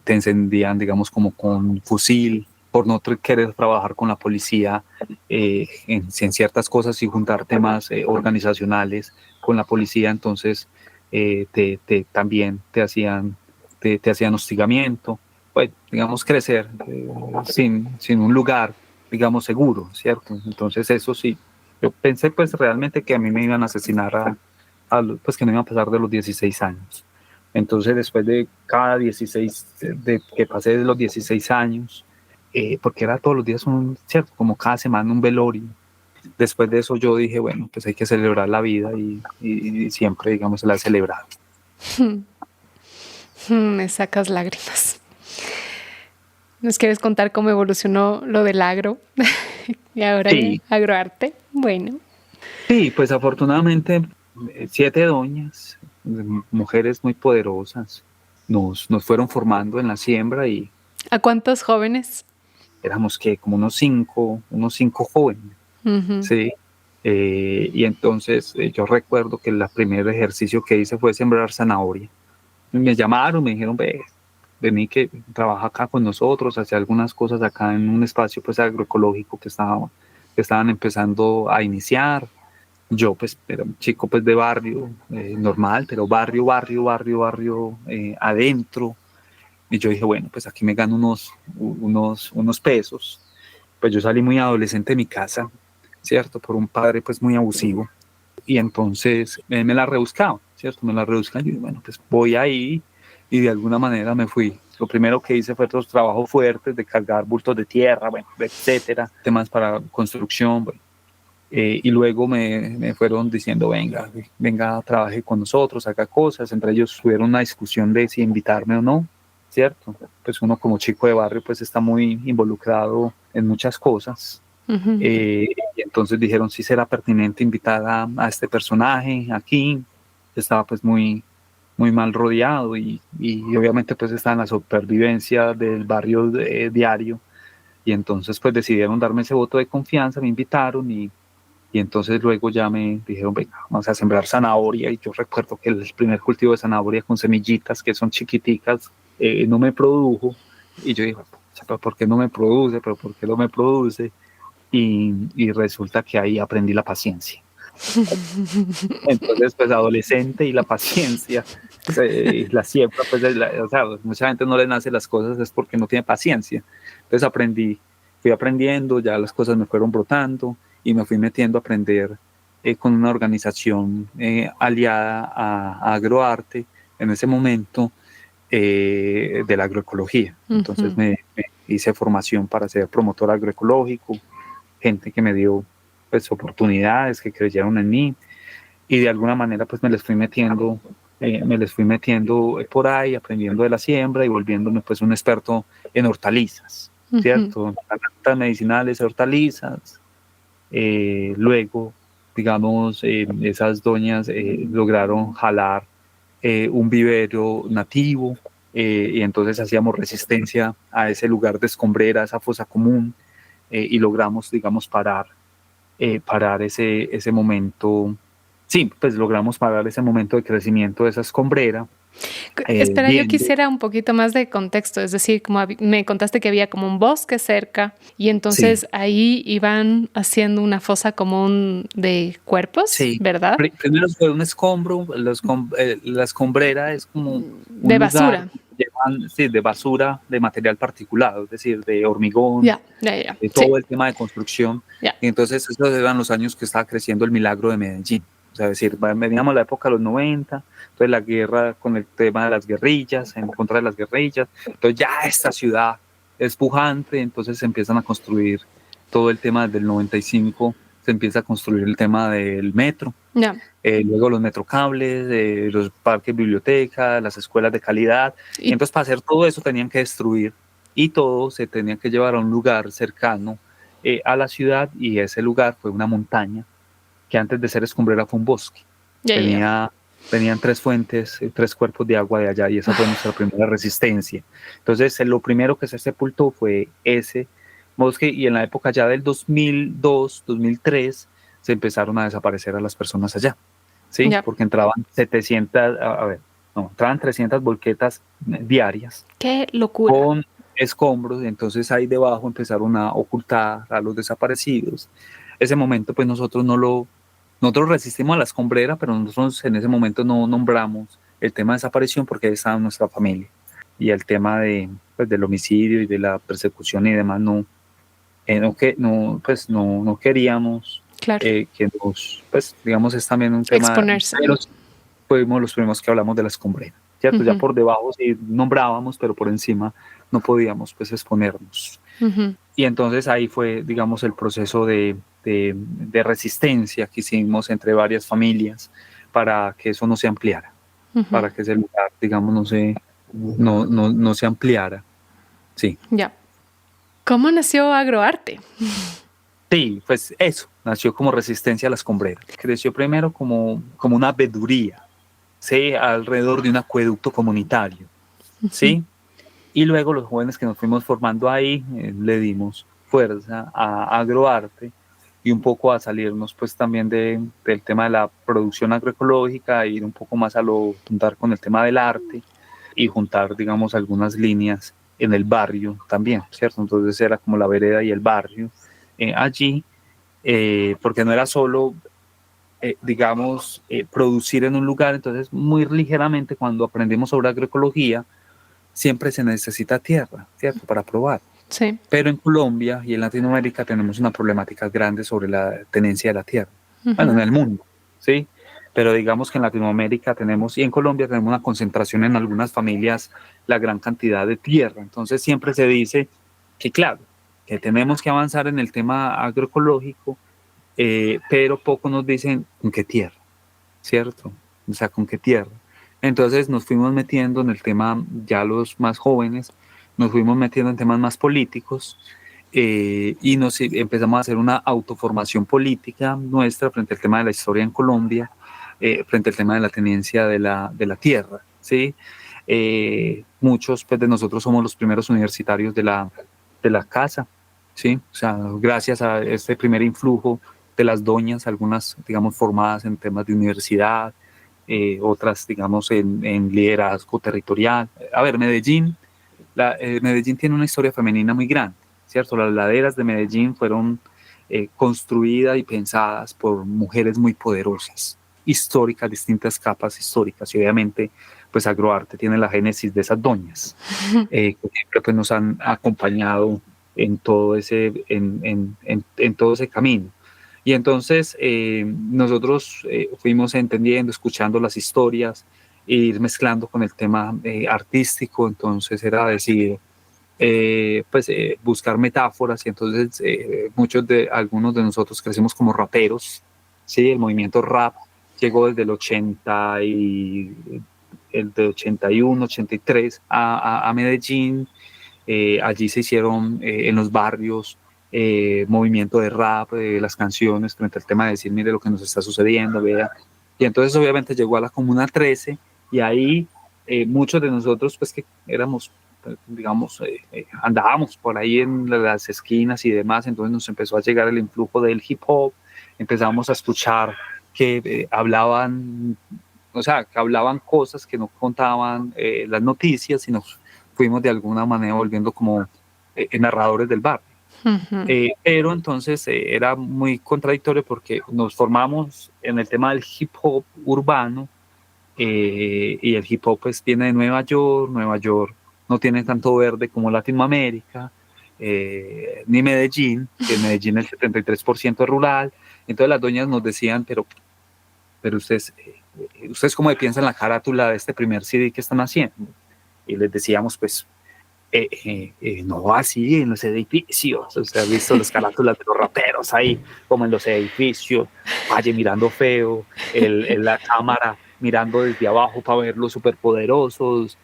encendían, digamos, como con fusil por no querer trabajar con la policía en ciertas cosas y juntar temas organizacionales con la policía, entonces también te hacían hostigamiento, pues digamos crecer sin un lugar, digamos, seguro, ¿cierto? Entonces eso sí, yo pensé pues realmente que a mí me iban a asesinar pues que no iban a pasar de los 16 años. Entonces después de cada 16, de que pasé de los 16 años, porque era todos los días ¿cierto? Como cada semana un velorio. Después de eso yo dije, bueno, pues hay que celebrar la vida y siempre, digamos, la he celebrado. Me sacas lágrimas. ¿Nos quieres contar cómo evolucionó lo del agro? Y ahora ya, Sí, agroarte. Bueno. sí, pues afortunadamente 7 doñas, mujeres muy poderosas, nos fueron formando en la siembra y ¿A cuántos jóvenes? éramos que como unos cinco jóvenes. Ujú. Sí, y entonces yo recuerdo que el primer ejercicio que hice fue sembrar zanahoria. Me llamaron, me dijeron, ve, vení que trabaja acá con nosotros, hacía algunas cosas acá en un espacio pues agroecológico que estaban empezando a iniciar. Yo pues era un chico pues de barrio normal, pero barrio adentro. Y yo dije, bueno, pues aquí me gano unos pesos. Pues yo salí muy adolescente de mi casa, ¿cierto? Por un padre pues muy abusivo. Y entonces me la rebuscaba, ¿cierto? Me la rebuscaba y yo dije, bueno, pues voy ahí y de alguna manera me fui. Lo primero que hice fue otros trabajos fuertes de cargar bultos de tierra, bueno, etcétera, temas para construcción, bueno. Y luego me fueron diciendo, venga, trabaje con nosotros, haga cosas. Entre ellos tuvieron una discusión de si invitarme o no, ¿cierto? Pues uno como chico de barrio pues está muy involucrado en muchas cosas. Ujú. Y entonces dijeron si será pertinente invitar a este personaje aquí. Estaba pues muy mal rodeado y obviamente pues estaba en la supervivencia del barrio diario. Y entonces pues decidieron darme ese voto de confianza, me invitaron y entonces luego ya me dijeron, venga, vamos a sembrar zanahoria. Y yo recuerdo que el primer cultivo de zanahoria con semillitas que son chiquiticas no me produjo. Y yo dije, ¿pero por qué no me produce? ¿Pero por qué no me produce? Y resulta que ahí aprendí la paciencia. Entonces, pues adolescente y la paciencia, la siembra, pues, o sea, mucha gente no le nace las cosas es porque no tiene paciencia. Entonces fui aprendiendo, ya las cosas me fueron brotando y me fui metiendo a aprender con una organización aliada a Agroarte en ese momento de la agroecología. Entonces Ujú. me hice formación para ser promotor agroecológico, gente que me dio pues oportunidades, que creyeron en mí y de alguna manera pues me les fui metiendo por ahí, aprendiendo de la siembra y volviéndome pues un experto en hortalizas, Ujú. ¿cierto? Plantas medicinales, hortalizas. Luego, digamos, esas doñas lograron jalar un vivero nativo y entonces hacíamos resistencia a ese lugar de escombrera, esa fosa común y logramos, digamos, parar ese momento. Sí, pues logramos parar ese momento de crecimiento de esa escombrera. Espera, yo Viendo, quisiera un poquito más de contexto, es decir, como me contaste que había como un bosque cerca y sí, entonces ahí iban haciendo una fosa común de cuerpos, sí. ¿verdad? Primero fue un escombro, la escombrera es como un De lugar basura. donde llevan, sí, de basura, de material particulado, es decir, de hormigón, Ya, ya, ya. de Sí, todo el tema de construcción. ya. Y entonces esos eran los años que estaba creciendo el milagro de Medellín. O sea, es decir, veníamos a la época de los 90, entonces la guerra con el tema de las guerrillas, en contra de las guerrillas. Entonces ya esta ciudad es pujante, entonces se empiezan a construir todo el tema del 95, se empieza a construir el tema del metro. Ya. luego los metrocables, los parques, bibliotecas, las escuelas de calidad. Y Y entonces para hacer todo eso tenían que destruir y todo se tenía que llevar a un lugar cercano a la ciudad, y ese lugar fue una montaña que antes de ser escombrera fue un bosque. ya. Tenían 3 fuentes, 3 cuerpos de agua de allá, y esa fue nuestra primera resistencia. Entonces, lo primero que se sepultó fue ese bosque, y en la época ya del 2002, 2003, se empezaron a desaparecer a las personas allá, ¿sí? Ya. Porque entraban 700, a ver, no, entraban 300 volquetas diarias Qué locura. con escombros, y entonces ahí debajo empezaron a ocultar a los desaparecidos. Ese momento, pues nosotros resistimos a la escombrera, pero nosotros en ese momento no nombramos el tema de desaparición porque ahí estaba nuestra familia. Y el tema pues, del homicidio y de la persecución y demás, no queríamos Claro. que pues, digamos, es también un tema, Exponerse. pero fuimos los primeros que hablamos de la escombrera, ¿cierto? Ya Ujú, por debajo sí nombrábamos, pero por encima no podíamos, pues, exponernos. ujú, Y entonces ahí fue, digamos, el proceso de resistencia que hicimos entre varias familias para que eso no se ampliara, ujú. para que ese lugar, digamos, no se ampliara. Sí. Ya. ¿Cómo nació Agroarte? Sí, pues eso, nació como resistencia a la escombrera. Creció primero como una veeduría, ¿sí? Alrededor de un acueducto comunitario, ¿sí? Y luego los jóvenes que nos fuimos formando ahí, le dimos fuerza a Agroarte y un poco a salirnos pues también del tema de la producción agroecológica, e ir un poco más a juntar con el tema del arte y juntar, digamos, algunas líneas en el barrio también, ¿cierto? Entonces era como la vereda y el barrio allí, porque no era solo, digamos, producir en un lugar. Entonces muy ligeramente cuando aprendemos sobre agroecología, siempre se necesita tierra, ¿cierto? Para probar. Sí. Pero en Colombia y en Latinoamérica tenemos una problemática grande sobre la tenencia de la tierra. Bueno, en Ujú, el mundo, ¿sí? Pero digamos que en Latinoamérica tenemos, y en Colombia tenemos una concentración en algunas familias, la gran cantidad de tierra. Entonces siempre se dice que, claro, que tenemos que avanzar en el tema agroecológico, pero poco nos dicen con qué tierra, ¿cierto? O sea, con qué tierra. Entonces nos fuimos metiendo en el tema, ya los más jóvenes, nos fuimos metiendo en temas más políticos, y nos empezamos a hacer una autoformación política nuestra frente al tema de la historia en Colombia, frente al tema de la tenencia de la tierra, ¿sí? Muchos pues, de nosotros somos los primeros universitarios de la casa, ¿sí? O sea, gracias a este primer influjo de las doñas, algunas, digamos, formadas en temas de universidad, otras, digamos, en liderazgo territorial. A ver, Medellín tiene una historia femenina muy grande, ¿cierto? Las laderas de Medellín fueron construidas y pensadas por mujeres muy poderosas, históricas, distintas capas históricas, y obviamente, pues Agroarte tiene la génesis de esas doñas, que siempre pues, nos han acompañado en todo ese camino. Y entonces nosotros fuimos entendiendo, escuchando las historias, e ir mezclando con el tema artístico. Entonces era decir, buscar metáforas, y entonces algunos de nosotros crecimos como raperos, ¿sí? El movimiento rap llegó desde el de 81, 83 a Medellín. Allí se hicieron en los barrios movimiento de rap, las canciones frente al tema de decir, mire lo que nos está sucediendo, vea. Y entonces obviamente llegó a la Comuna 13, y ahí muchos de nosotros, pues que éramos, digamos, andábamos por ahí en las esquinas y demás, entonces nos empezó a llegar el influjo del hip hop, empezamos a escuchar que hablaban, o sea, que hablaban cosas que no contaban las noticias, y nos fuimos de alguna manera volviendo como narradores del barrio. ujú. Pero entonces era muy contradictorio porque nos formamos en el tema del hip hop urbano, y el hip hop pues viene de Nueva York no tiene tanto verde como Latinoamérica, ni Medellín, que en Medellín el 73% es rural. Entonces las doñas nos decían, pero ustedes cómo piensan la carátula de este primer CD que están haciendo. Y les decíamos, pues No así en los edificios, o sea, has visto las carátulas de los raperos ahí, como en los edificios, Valle mirando feo, la cámara mirando desde abajo para ver los superpoderosos,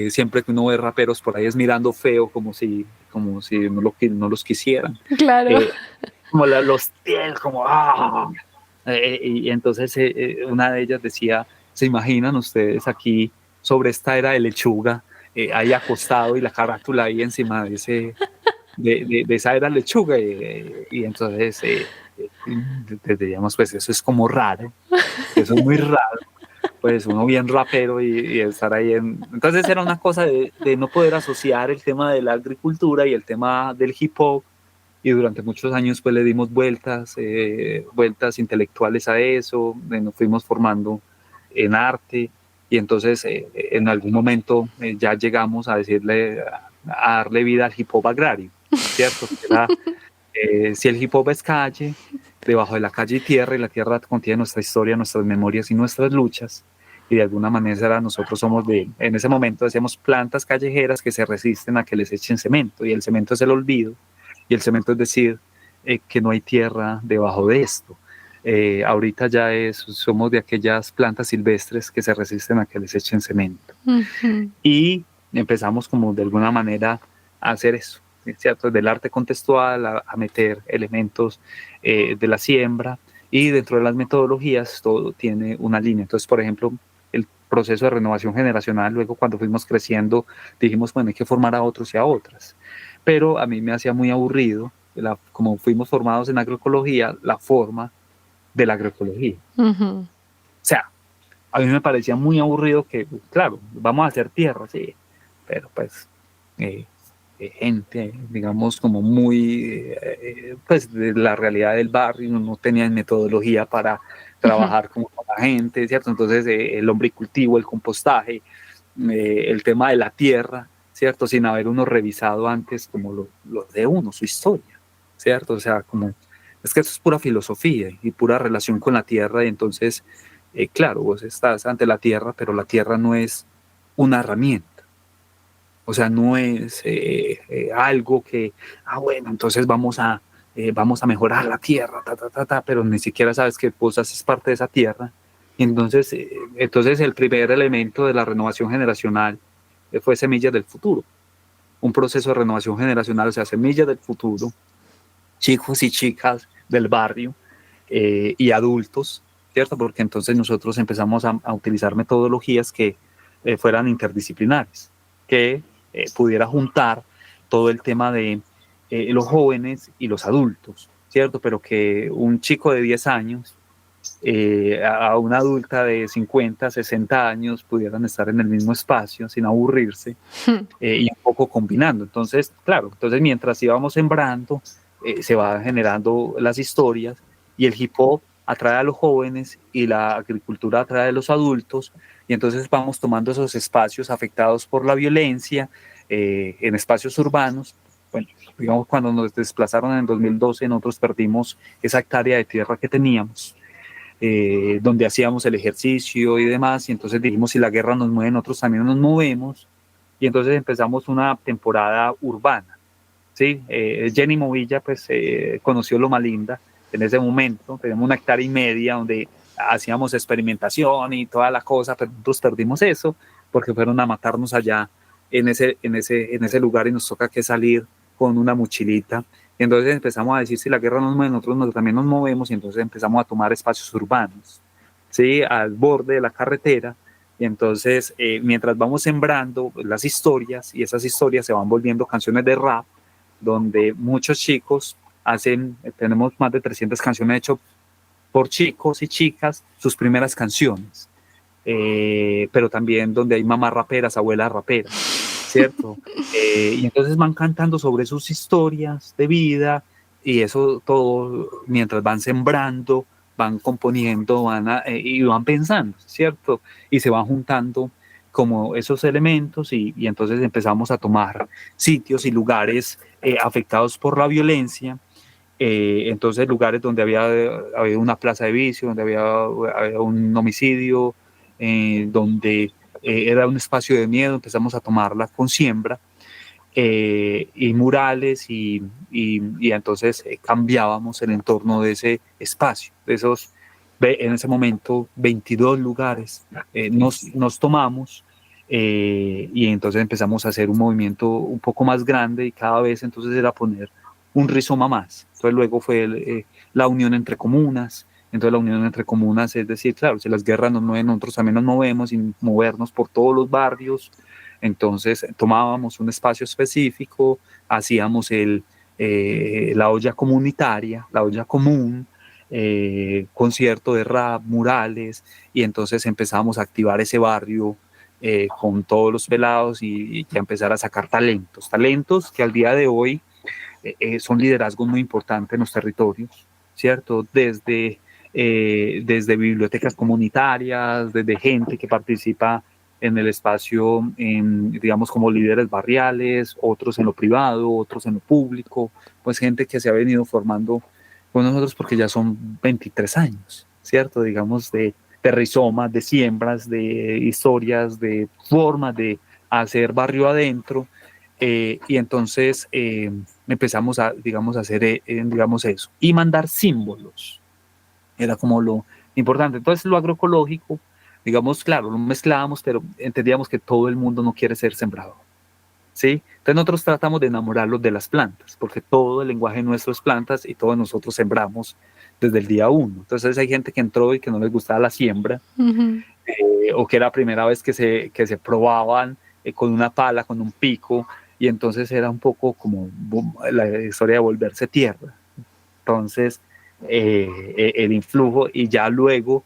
siempre que uno ve raperos por ahí es mirando feo, como si no los quisieran, Claro. como los tienen, como ¡ah! Y entonces una de ellas decía, ¿se imaginan ustedes aquí sobre esta era de lechuga, ahí acostado y la carátula ahí encima de esa era lechuga? Y entonces digamos, pues eso es como raro, eso es muy raro, pues uno bien rapero y estar ahí Entonces era una cosa de no poder asociar el tema de la agricultura y el tema del hip hop, y durante muchos años pues le dimos vueltas intelectuales a eso, nos fuimos formando en arte, y entonces en algún momento ya llegamos a a darle vida al hip hop agrario, ¿cierto? Era, si el hip hop es calle, debajo de la calle hay tierra, y la tierra contiene nuestra historia, nuestras memorias y nuestras luchas, y de alguna manera nosotros somos en ese momento decíamos plantas callejeras que se resisten a que les echen cemento, y el cemento es el olvido, y el cemento es decir que no hay tierra debajo de esto. Ahorita somos de aquellas plantas silvestres que se resisten a que les echen cemento. Uh-huh. Y empezamos como de alguna manera a hacer eso, ¿cierto? Del arte contextual a meter elementos de la siembra, y dentro de las metodologías todo tiene una línea. Entonces, por ejemplo, el proceso de renovación generacional, luego cuando fuimos creciendo dijimos, bueno, hay que formar a otros y a otras, pero a mí me hacía muy aburrido, como fuimos formados en agroecología, la forma de la agroecología. Uh-huh. O sea, a mí me parecía muy aburrido que, claro, vamos a hacer tierra, sí, pero pues gente, digamos, como muy, pues de la realidad del barrio, no tenían metodología para trabajar como con la gente, ¿cierto? Entonces el hombricultivo, el compostaje, el tema de la tierra, ¿cierto? Sin haber uno revisado antes como lo de uno, su historia, ¿cierto? O sea, como, es que eso es pura filosofía y pura relación con la tierra, y entonces, claro, vos estás ante la tierra, pero la tierra no es una herramienta. O sea, no es algo que, bueno, entonces vamos a mejorar la tierra, pero ni siquiera sabes que vos haces parte de esa tierra. Y entonces el primer elemento de la renovación generacional fue Semillas del Futuro. Un proceso de renovación generacional, o sea, Semillas del Futuro, chicos y chicas del barrio y adultos, ¿cierto? Porque entonces nosotros empezamos a utilizar metodologías que fueran interdisciplinares, que pudiera juntar todo el tema de los jóvenes y los adultos, ¿cierto? Pero que un chico de 10 años a una adulta de 50, 60 años pudieran estar en el mismo espacio sin aburrirse, y un poco combinando. Entonces, claro, mientras íbamos sembrando, se van generando las historias, y el hip hop atrae a los jóvenes y la agricultura atrae a los adultos, y entonces vamos tomando esos espacios afectados por la violencia en espacios urbanos. Bueno, digamos, cuando nos desplazaron en 2012, nosotros perdimos esa hectárea de tierra que teníamos, donde hacíamos el ejercicio y demás, y entonces dijimos, si la guerra nos mueve, nosotros también nos movemos, y entonces empezamos una temporada urbana, ¿sí? Jenny Movilla, pues, conoció Loma Linda en ese momento, tenemos 1,5 hectáreas donde hacíamos experimentación y toda la cosa, pero nosotros perdimos eso, porque fueron a matarnos allá en ese lugar, y nos toca que salir con una mochilita. Y entonces empezamos a decir, si la guerra nos mueve, nosotros también nos movemos, y entonces empezamos a tomar espacios urbanos, ¿sí? Al borde de la carretera. Y entonces, mientras vamos sembrando las historias, y esas historias se van volviendo canciones de rap, donde muchos chicos tenemos más de 300 canciones hechas por chicos y chicas, sus primeras canciones, pero también donde hay mamás raperas, abuelas raperas, ¿cierto? Y entonces van cantando sobre sus historias de vida, y eso todo mientras van sembrando, van componiendo, y van pensando, ¿cierto? Y se van juntando como esos elementos, y entonces empezamos a tomar sitios y lugares afectados por la violencia. Entonces lugares donde había una plaza de vicio, donde había un homicidio, donde era un espacio de miedo, empezamos a tomarla con siembra, y murales y entonces cambiábamos el entorno de ese espacio, de esos, en ese momento 22 lugares nos tomamos y entonces empezamos a hacer un movimiento un poco más grande y cada vez entonces era poner un rizoma más. Entonces luego fue la unión entre comunas. Entonces la unión entre comunas es decir, claro, si las guerras nos mueven, nosotros también nos movemos y movernos por todos los barrios. Entonces tomábamos un espacio específico, hacíamos la olla comunitaria, la olla común, concierto de rap, murales, y entonces empezamos a activar ese barrio con todos los pelados y a empezar a sacar talentos que al día de hoy son liderazgos muy importantes en los territorios, ¿cierto? Desde bibliotecas comunitarias, desde gente que participa en el espacio, digamos, como líderes barriales, otros en lo privado, otros en lo público, pues gente que se ha venido formando con nosotros porque ya son 23 años, ¿cierto? Digamos, de rizomas, de siembras, de historias, de formas de hacer barrio adentro, y entonces empezamos a, digamos, a hacer, digamos, eso, y mandar símbolos, era como lo importante. Entonces lo agroecológico, digamos, claro, lo mezclábamos, pero entendíamos que todo el mundo no quiere ser sembrado, ¿sí? Entonces nosotros tratamos de enamorarlos de las plantas, porque todo el lenguaje nuestro es plantas y todos nosotros sembramos desde el día uno. Entonces hay gente que entró y que no les gustaba la siembra, o que era la primera vez que se probaban con una pala, con un pico, y entonces era un poco como la historia de volverse tierra. Entonces, el influjo, y ya luego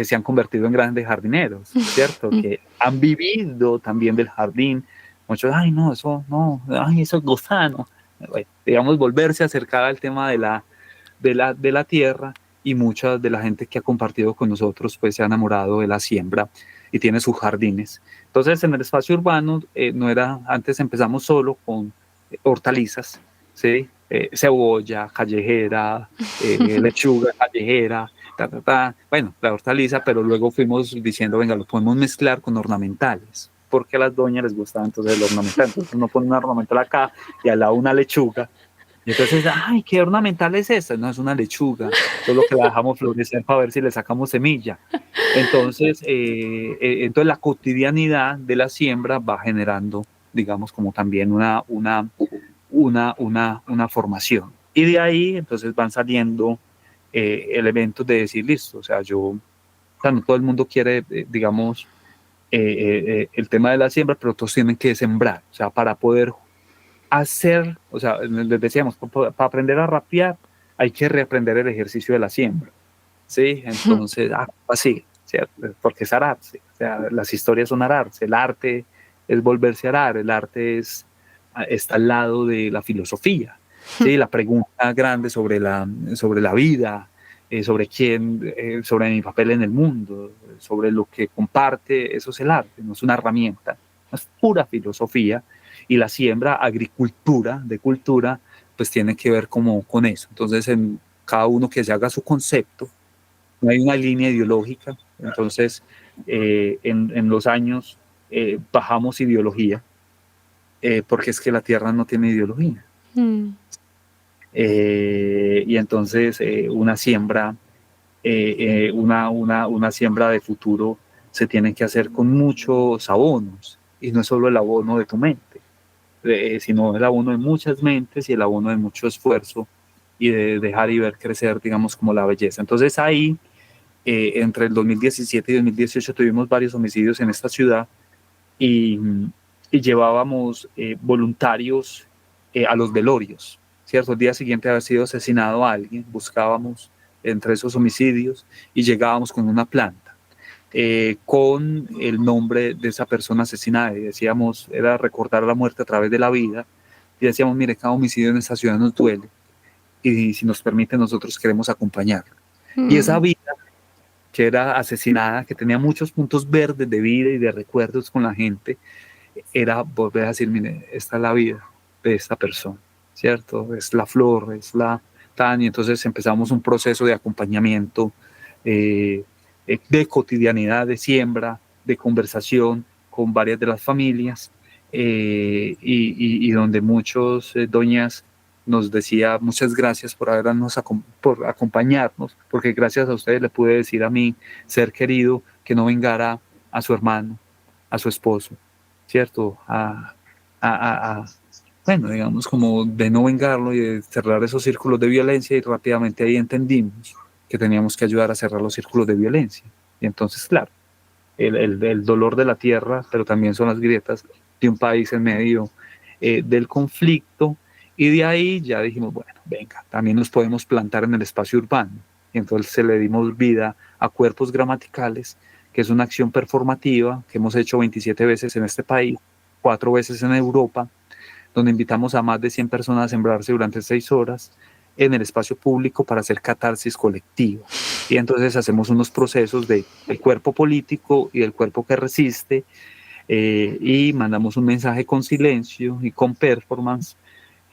se han convertido en grandes jardineros, ¿cierto? Que han vivido también del jardín. Muchos, ay, no, eso no, ay, eso es gusano. Bueno, digamos, volverse a acercar al tema de la tierra, y mucha de la gente que ha compartido con nosotros pues se ha enamorado de la siembra y tiene sus jardines. Entonces en el espacio urbano no era, antes empezamos solo con hortalizas, ¿sí? Cebolla callejera, lechuga callejera, bueno, la hortaliza, pero luego fuimos diciendo, venga, lo podemos mezclar con ornamentales, porque a las doñas les gustaba entonces el ornamental. Entonces uno pone un ornamental acá y al lado una lechuga. Y entonces, ay, ¿qué ornamental es esta? No, es una lechuga, solo que la dejamos florecer para ver si le sacamos semilla. Entonces, entonces la cotidianidad de la siembra va generando, digamos, como también una formación. Y de ahí, entonces, van saliendo elementos de decir, listo, o sea, o sea, no todo el mundo quiere, digamos, el tema de la siembra, pero todos tienen que sembrar, o sea, para poder hacer, o sea, les decíamos, para aprender a rapear hay que reaprender el ejercicio de la siembra, ¿sí? Entonces, así, ¿cierto? Porque es ararse, o sea, las historias son ararse, el arte es volverse a arar, el arte está al lado de la filosofía, ¿sí? La pregunta grande sobre la vida, sobre quién, sobre mi papel en el mundo, sobre lo que comparte, eso es el arte, no es una herramienta, es pura filosofía. Y la siembra, agricultura, de cultura, pues tiene que ver como con eso. Entonces, en cada uno que se haga su concepto, no hay una línea ideológica. Entonces, en los años bajamos ideología, porque es que la tierra no tiene ideología. Y entonces una siembra, una siembra de futuro se tiene que hacer con muchos abonos, y no es solo el abono de tu mente, sino el abono de muchas mentes y el abono de mucho esfuerzo y de dejar y ver crecer, digamos, como la belleza. Entonces ahí, entre el 2017 y 2018 tuvimos varios homicidios en esta ciudad, y llevábamos voluntarios a los velorios, ¿cierto? El día siguiente de haber sido asesinado a alguien, buscábamos entre esos homicidios y llegábamos con una planta. Con el nombre de esa persona asesinada, y decíamos, era recordar la muerte a través de la vida, y decíamos, mire, cada homicidio en esta ciudad nos duele, y si nos permite, nosotros queremos acompañarlo. Y esa vida que era asesinada, que tenía muchos puntos verdes de vida y de recuerdos con la gente, era volver a decir, mire, esta es la vida de esta persona, ¿cierto? Es la flor, es la tan, y entonces empezamos un proceso de acompañamiento, de cotidianidad, de siembra, de conversación con varias de las familias, y donde muchos doñas nos decía muchas gracias por por acompañarnos, porque gracias a ustedes le pude decir a mi ser querido que no vengara a su hermano, a su esposo, ¿cierto? A, bueno, digamos, como de no vengarlo y de cerrar esos círculos de violencia, y rápidamente ahí entendimos que teníamos que ayudar a cerrar los círculos de violencia. Y entonces, claro, el dolor de la tierra, pero también son las grietas de un país en medio del conflicto, y de ahí ya dijimos, bueno, venga, también nos podemos plantar en el espacio urbano. Y entonces se le dimos vida a cuerpos gramaticales, que es una acción performativa que hemos hecho 27 veces en este país, 4 veces en Europa, donde invitamos a más de 100 personas a sembrarse durante 6 horas en el espacio público para hacer catarsis colectiva. Y entonces hacemos unos procesos del cuerpo político y del cuerpo que resiste, y mandamos un mensaje con silencio y con performance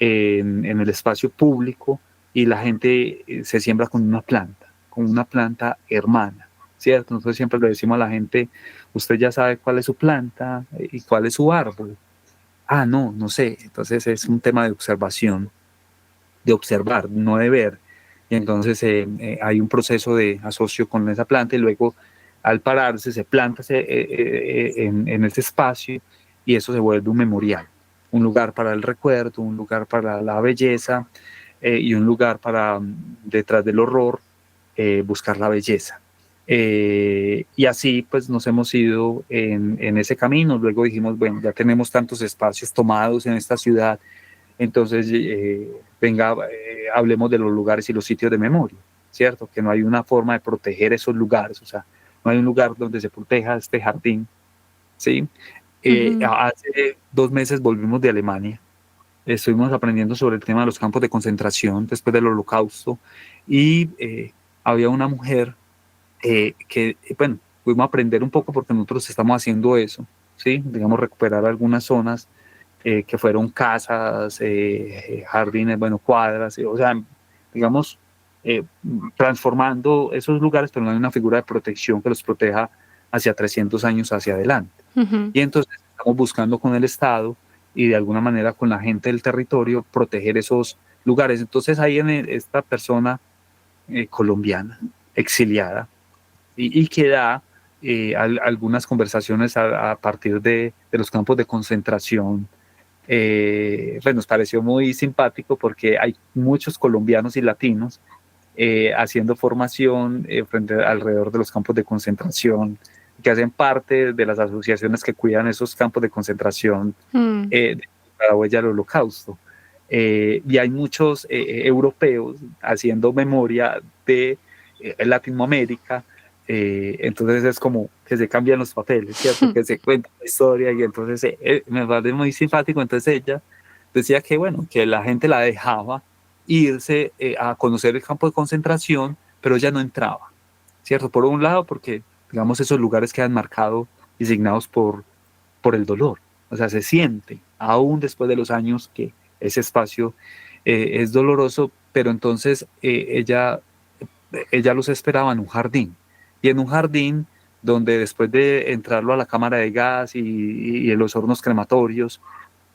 en el espacio público, y la gente se siembra con una planta hermana, ¿cierto? Nosotros siempre le decimos a la gente, usted ya sabe cuál es su planta y cuál es su árbol. Ah, no, no sé. Entonces es un tema de observación, de observar, no de ver. Y entonces hay un proceso de asocio con esa planta, y luego al pararse se planta en ese espacio, y eso se vuelve un memorial, un lugar para el recuerdo, un lugar para la belleza, y un lugar para, detrás del horror, buscar la belleza. Y así pues nos hemos ido en ese camino. Luego dijimos, bueno, ya tenemos tantos espacios tomados en esta ciudad, entonces venga, hablemos de los lugares y los sitios de memoria, ¿cierto? Que no hay una forma de proteger esos lugares, o sea, no hay un lugar donde se proteja este jardín, ¿sí? Hace 2 meses volvimos de Alemania, estuvimos aprendiendo sobre el tema de los campos de concentración después del Holocausto, y había una mujer bueno, pudimos aprender un poco porque nosotros estamos haciendo eso, ¿sí? Digamos, recuperar algunas zonas que fueron casas, jardines, bueno, cuadras, o sea, digamos, eh, transformando esos lugares, pero no hay una figura de protección que los proteja hacia 300 años hacia adelante. Ujú. Y entonces estamos buscando con el Estado y de alguna manera con la gente del territorio proteger esos lugares. Entonces ahí esta persona colombiana, exiliada, y que da algunas conversaciones a partir de los campos de concentración. Pues nos pareció muy simpático porque hay muchos colombianos y latinos haciendo formación alrededor de los campos de concentración, que hacen parte de las asociaciones que cuidan esos campos de concentración de la huella del Holocausto. Y hay muchos europeos haciendo memoria de Latinoamérica. Entonces es como que se cambian los papeles, ¿cierto? Que se cuenta la historia, y entonces me parece muy simpático. Entonces ella decía que, bueno, que la gente la dejaba irse a conocer el campo de concentración, pero ella no entraba, ¿cierto? Por un lado, porque, digamos, esos lugares quedan marcados, designados por el dolor. O sea, se siente, aún después de los años, que ese espacio es doloroso, pero entonces ella los esperaba en un jardín. Y en un jardín donde, después de entrarlo a la cámara de gas y en los hornos crematorios,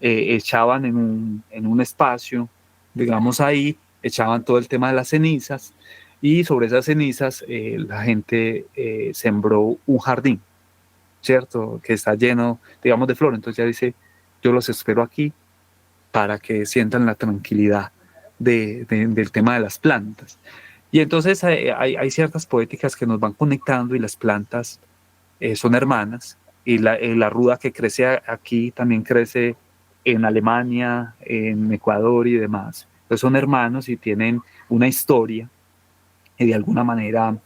echaban en un espacio, digamos ahí, echaban todo el tema de las cenizas, y sobre esas cenizas la gente sembró un jardín, ¿cierto? Que está lleno, digamos, de flor. Entonces ya dice, yo los espero aquí para que sientan la tranquilidad del tema de las plantas. Y entonces hay ciertas poéticas que nos van conectando, y las plantas son hermanas, y la ruda que crece aquí también crece en Alemania, en Ecuador y demás. Entonces son hermanos y tienen una historia, y de alguna manera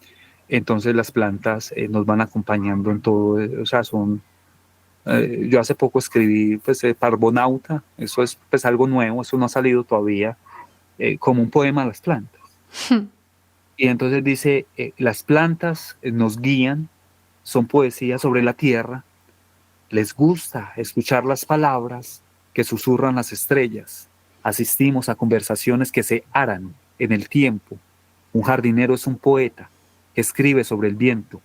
entonces las plantas nos van acompañando en todo. O sea, yo hace poco escribí pues Parbonauta, eso es pues algo nuevo, eso no ha salido todavía, como un poema a las plantas. Y entonces dice, las plantas nos guían, son poesía sobre la tierra, les gusta escuchar las palabras que susurran las estrellas, asistimos a conversaciones que se aran en el tiempo. Un jardinero es un poeta que escribe sobre el viento.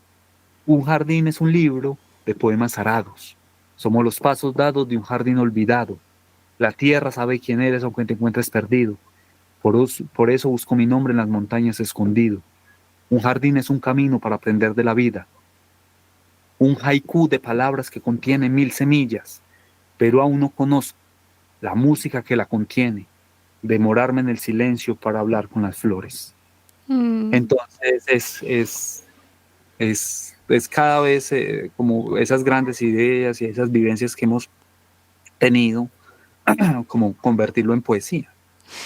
Un jardín es un libro de poemas arados Somos los pasos dados de un jardín olvidado. La tierra sabe quién eres aunque te encuentres perdido. Por eso busco mi nombre en las montañas escondido. Un jardín es un camino para aprender de la vida. Un haiku de palabras que contiene 1000 semillas, pero aún no conozco la música que la contiene. Demorarme en el silencio para hablar con las flores. Entonces es cada vez como esas grandes ideas y esas vivencias que hemos tenido, como convertirlo en poesía,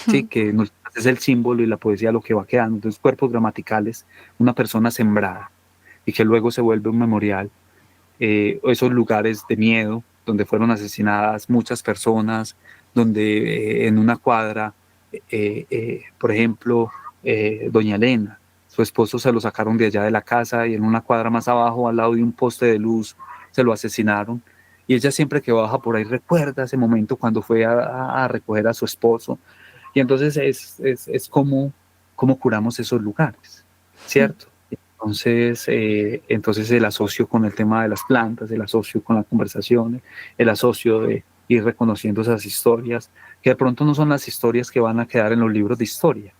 ¿sí? Que es el símbolo y la poesía lo que va quedando. Entonces, cuerpos gramaticales, una persona sembrada y que luego se vuelve un memorial. Esos lugares de miedo donde fueron asesinadas muchas personas, donde en una cuadra, por ejemplo, doña Elena, su esposo se lo sacaron de allá de la casa y en una cuadra más abajo, al lado de un poste de luz, se lo asesinaron. Y ella siempre que baja por ahí recuerda ese momento cuando fue a recoger a su esposo. Y entonces es como curamos esos lugares, ¿cierto? Entonces el asocio con el tema de las plantas, el asocio con la conversación, el asocio de ir reconociendo esas historias, que de pronto no son las historias que van a quedar en los libros de historia,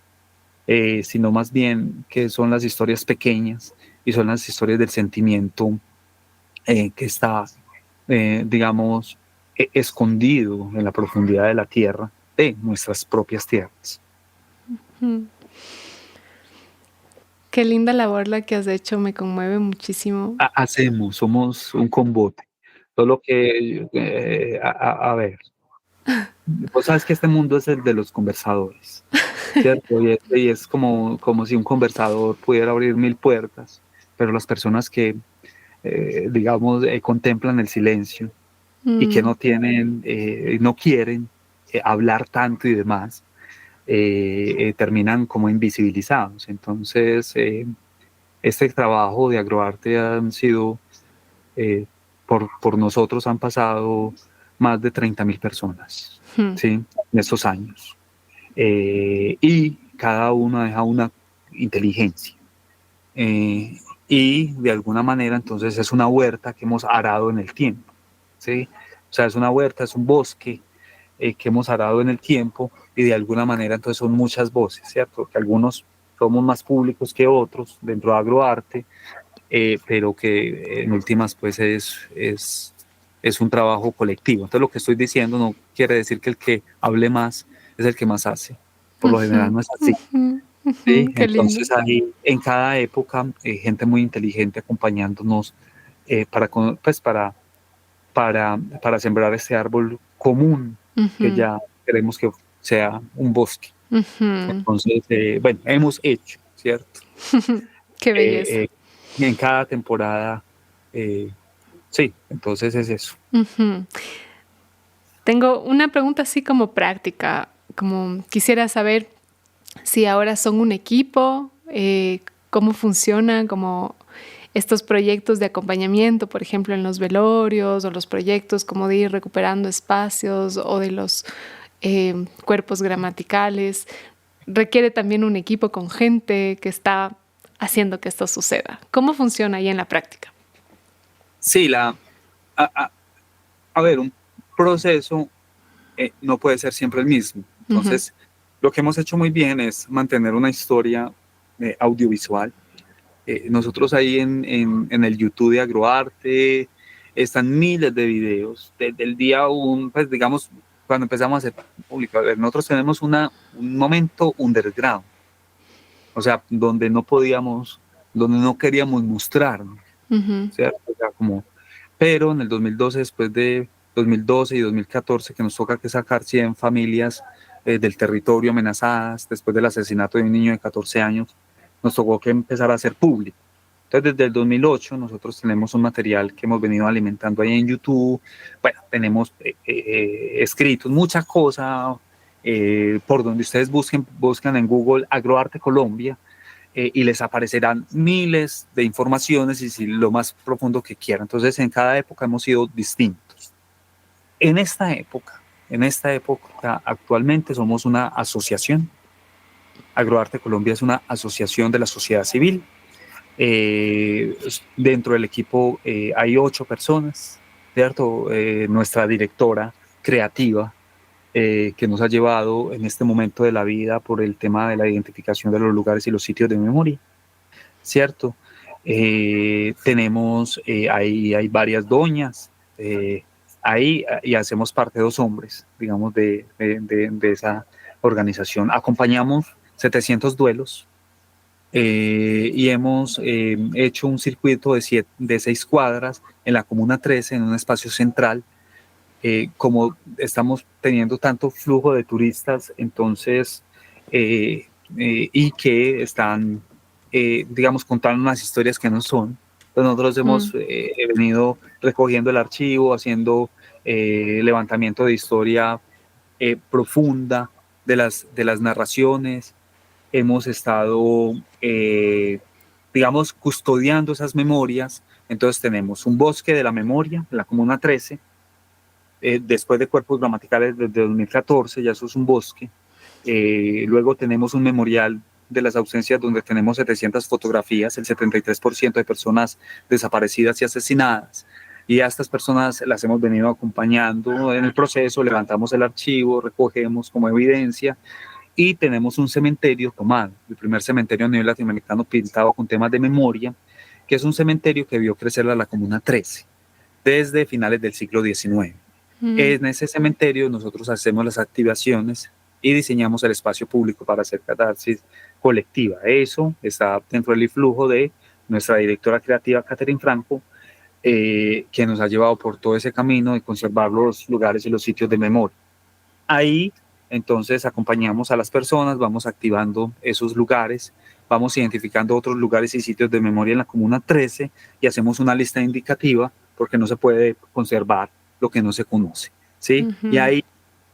sino más bien que son las historias pequeñas y son las historias del sentimiento que está, digamos, escondido en la profundidad de la tierra, de nuestras propias tierras. Qué linda labor la que has hecho, me conmueve muchísimo. Somos un convote. Solo que, a ver, vos sabes que este mundo es el de los conversadores, ¿cierto? Y es como si un conversador pudiera abrir 1000 puertas, pero las personas que, digamos, contemplan el silencio y que no tienen, no quieren hablar tanto y demás, terminan como invisibilizados. Entonces, este trabajo de Agroarte han sido, por nosotros han pasado más de 30.000 personas, ¿sí? En estos años. Y cada uno deja una inteligencia. Y de alguna manera, entonces, es una huerta que hemos arado en el tiempo, ¿sí? O sea, es una huerta, es un bosque que hemos arado en el tiempo y de alguna manera, entonces, son muchas voces, ¿cierto? Que algunos somos más públicos que otros dentro de Agroarte, pero que en últimas, pues, es un trabajo colectivo. Entonces, lo que estoy diciendo no quiere decir que el que hable más es el que más hace. Por lo general no es así. ¿Sí? Qué lindo. Entonces hay en cada época gente muy inteligente acompañándonos pues para sembrar este árbol común que ya queremos que sea un bosque. Entonces, bueno, hemos hecho, ¿cierto? Qué belleza. En cada temporada, sí, entonces es eso. Tengo una pregunta así como práctica, como quisiera saber si ahora son un equipo, cómo funcionan como estos proyectos de acompañamiento, por ejemplo, en los velorios o los proyectos como de ir recuperando espacios o de los cuerpos gramaticales. Requiere también un equipo con gente que está haciendo que esto suceda. ¿Cómo funciona ahí en la práctica? Sí, a ver, un proceso no puede ser siempre el mismo. Entonces, lo que hemos hecho muy bien es mantener una historia audiovisual. Nosotros ahí en el YouTube de Agroarte están miles de videos. Desde el día 1, pues digamos, cuando empezamos a hacer público, nosotros tenemos un momento underground, o sea, donde no queríamos mostrarnos, ¿cierto? O sea, pero en el 2012, después de 2012 y 2014, que nos toca que sacar 100 familias del territorio amenazadas después del asesinato de un niño de 14 años, nos tocó que empezar a hacer público. Entonces, desde el 2008 nosotros tenemos un material que hemos venido alimentando ahí en YouTube. Bueno, tenemos escritos, mucha cosa, por donde ustedes buscan en Google Agroarte Colombia, y les aparecerán miles de informaciones y si lo más profundo que quieran. Entonces, en cada época hemos sido distintos. En esta época, actualmente somos una asociación. Agroarte Colombia es una asociación de la sociedad civil. Dentro del equipo hay 8 personas, ¿cierto? Nuestra directora creativa, que nos ha llevado en este momento de la vida por el tema de la identificación de los lugares y los sitios de memoria, ¿cierto? Tenemos, ahí hay varias doñas, ahí, y hacemos parte de 2 hombres, digamos, de esa organización. Acompañamos 700 duelos, y hemos hecho un circuito de 6 cuadras en la Comuna 13, en un espacio central. Como estamos teniendo tanto flujo de turistas, entonces, y que están, digamos, contando unas historias que no son, pues nosotros hemos venido recogiendo el archivo, haciendo levantamiento de historia profunda de las narraciones. Hemos estado, digamos, custodiando esas memorias. Entonces tenemos un bosque de la memoria en la Comuna 13, después de Cuerpos Gramaticales desde 2014, ya eso es un bosque. Luego tenemos un memorial de las ausencias donde tenemos 700 fotografías, el 73% de personas desaparecidas y asesinadas. Y a estas personas las hemos venido acompañando en el proceso, levantamos el archivo, recogemos como evidencia, y tenemos un cementerio tomado, el primer cementerio a nivel latinoamericano pintado con temas de memoria, que es un cementerio que vio crecer a la Comuna 13 desde finales del siglo XIX. En ese cementerio nosotros hacemos las activaciones y diseñamos el espacio público para hacer catarsis colectiva. Eso está dentro del influjo de nuestra directora creativa, Catherine Franco, que nos ha llevado por todo ese camino de conservar los lugares y los sitios de memoria. Ahí, entonces, acompañamos a las personas, vamos activando esos lugares, vamos identificando otros lugares y sitios de memoria en la Comuna 13 y hacemos una lista indicativa, porque no se puede conservar lo que no se conoce, ¿sí? Y ahí,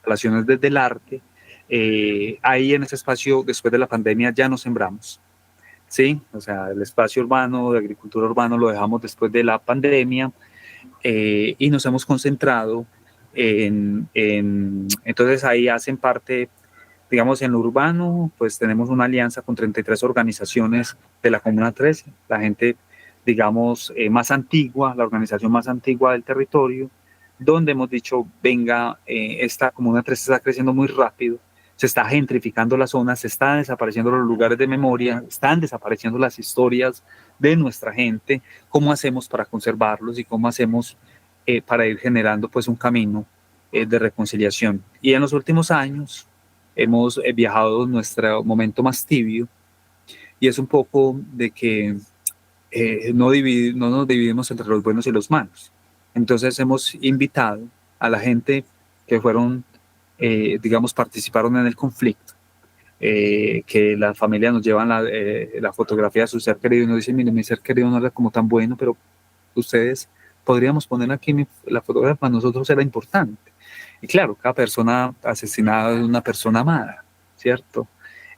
relaciones desde el arte, ahí en ese espacio, después de la pandemia, ya no sembramos, ¿sí? O sea, el espacio urbano, de agricultura urbana, lo dejamos después de la pandemia, y nos hemos concentrado entonces ahí hacen parte, digamos, en lo urbano, pues tenemos una alianza con 33 organizaciones de la Comuna 13, la gente, digamos, más antigua, la organización más antigua del territorio, donde hemos dicho, venga, esta Comuna 13 está creciendo muy rápido, se está gentrificando la zona, se están desapareciendo los lugares de memoria, están desapareciendo las historias de nuestra gente. ¿Cómo hacemos para conservarlos y cómo hacemos para ir generando pues un camino de reconciliación? Y en los últimos años hemos viajado nuestro momento más tibio, y es un poco de que no nos dividimos entre los buenos y los malos. Entonces hemos invitado a la gente que fueron, digamos, participaron en el conflicto, que la familia nos llevan la fotografía de su ser querido y nos dicen, mire, mi ser querido no era como tan bueno, pero ustedes podríamos poner aquí la fotografía, para nosotros era importante. Y claro, cada persona asesinada es una persona amada, ¿cierto?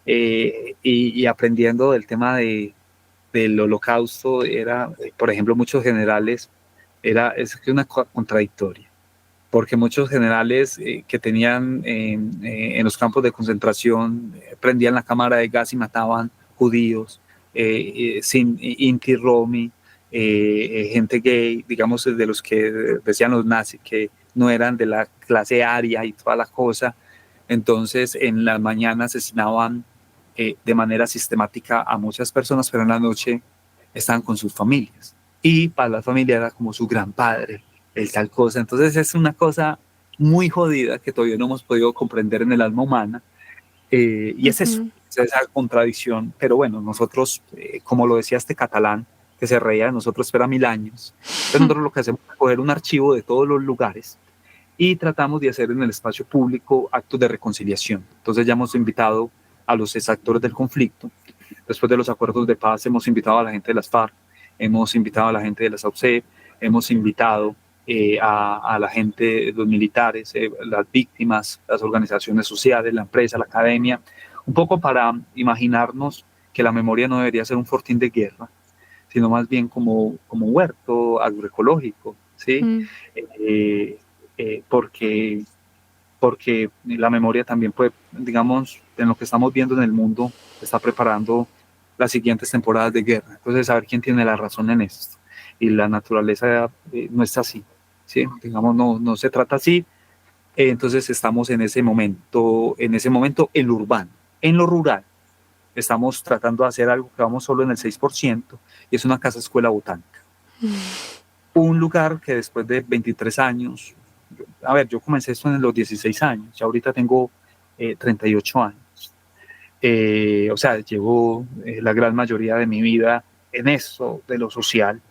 Y aprendiendo del tema del holocausto, era, por ejemplo, muchos generales, es una contradictoria, porque muchos generales que tenían en los campos de concentración, prendían la cámara de gas y mataban judíos, sin Inti Romi, gente gay, digamos, de los que decían los nazis que no eran de la clase aria y toda la cosa. Entonces, en la mañana asesinaban de manera sistemática a muchas personas, pero en la noche estaban con sus familias. Y para la familia era como su gran padre, el tal cosa. Entonces, es una cosa muy jodida que todavía no hemos podido comprender en el alma humana. Y es eso, es esa contradicción. Pero bueno, nosotros, como lo decía este catalán, que se reía de nosotros, espera 1000 años. Entonces nosotros lo que hacemos es coger un archivo de todos los lugares y tratamos de hacer en el espacio público actos de reconciliación. Entonces ya hemos invitado a los exactores del conflicto. Después de los acuerdos de paz hemos invitado a la gente de las FARC, hemos invitado a la gente de la SAUCEP, hemos invitado a la gente, los militares, las víctimas, las organizaciones sociales, la empresa, la academia, un poco para imaginarnos que la memoria no debería ser un fortín de guerra, sino más bien como huerto agroecológico, ¿sí? Porque la memoria también puede, digamos, en lo que estamos viendo en el mundo, está preparando las siguientes temporadas de guerra. Entonces, saber quién tiene la razón en esto. Y la naturaleza no está así. ¿sí? Digamos, no se trata así. Entonces estamos en lo urbano. En lo rural estamos tratando de hacer algo que vamos solo en el 6% y es una casa escuela botánica. Un lugar que después de 23 años, a ver, yo comencé esto en los 16 años, ya ahorita tengo 38 años. O sea, llevo la gran mayoría de mi vida en eso, de lo social.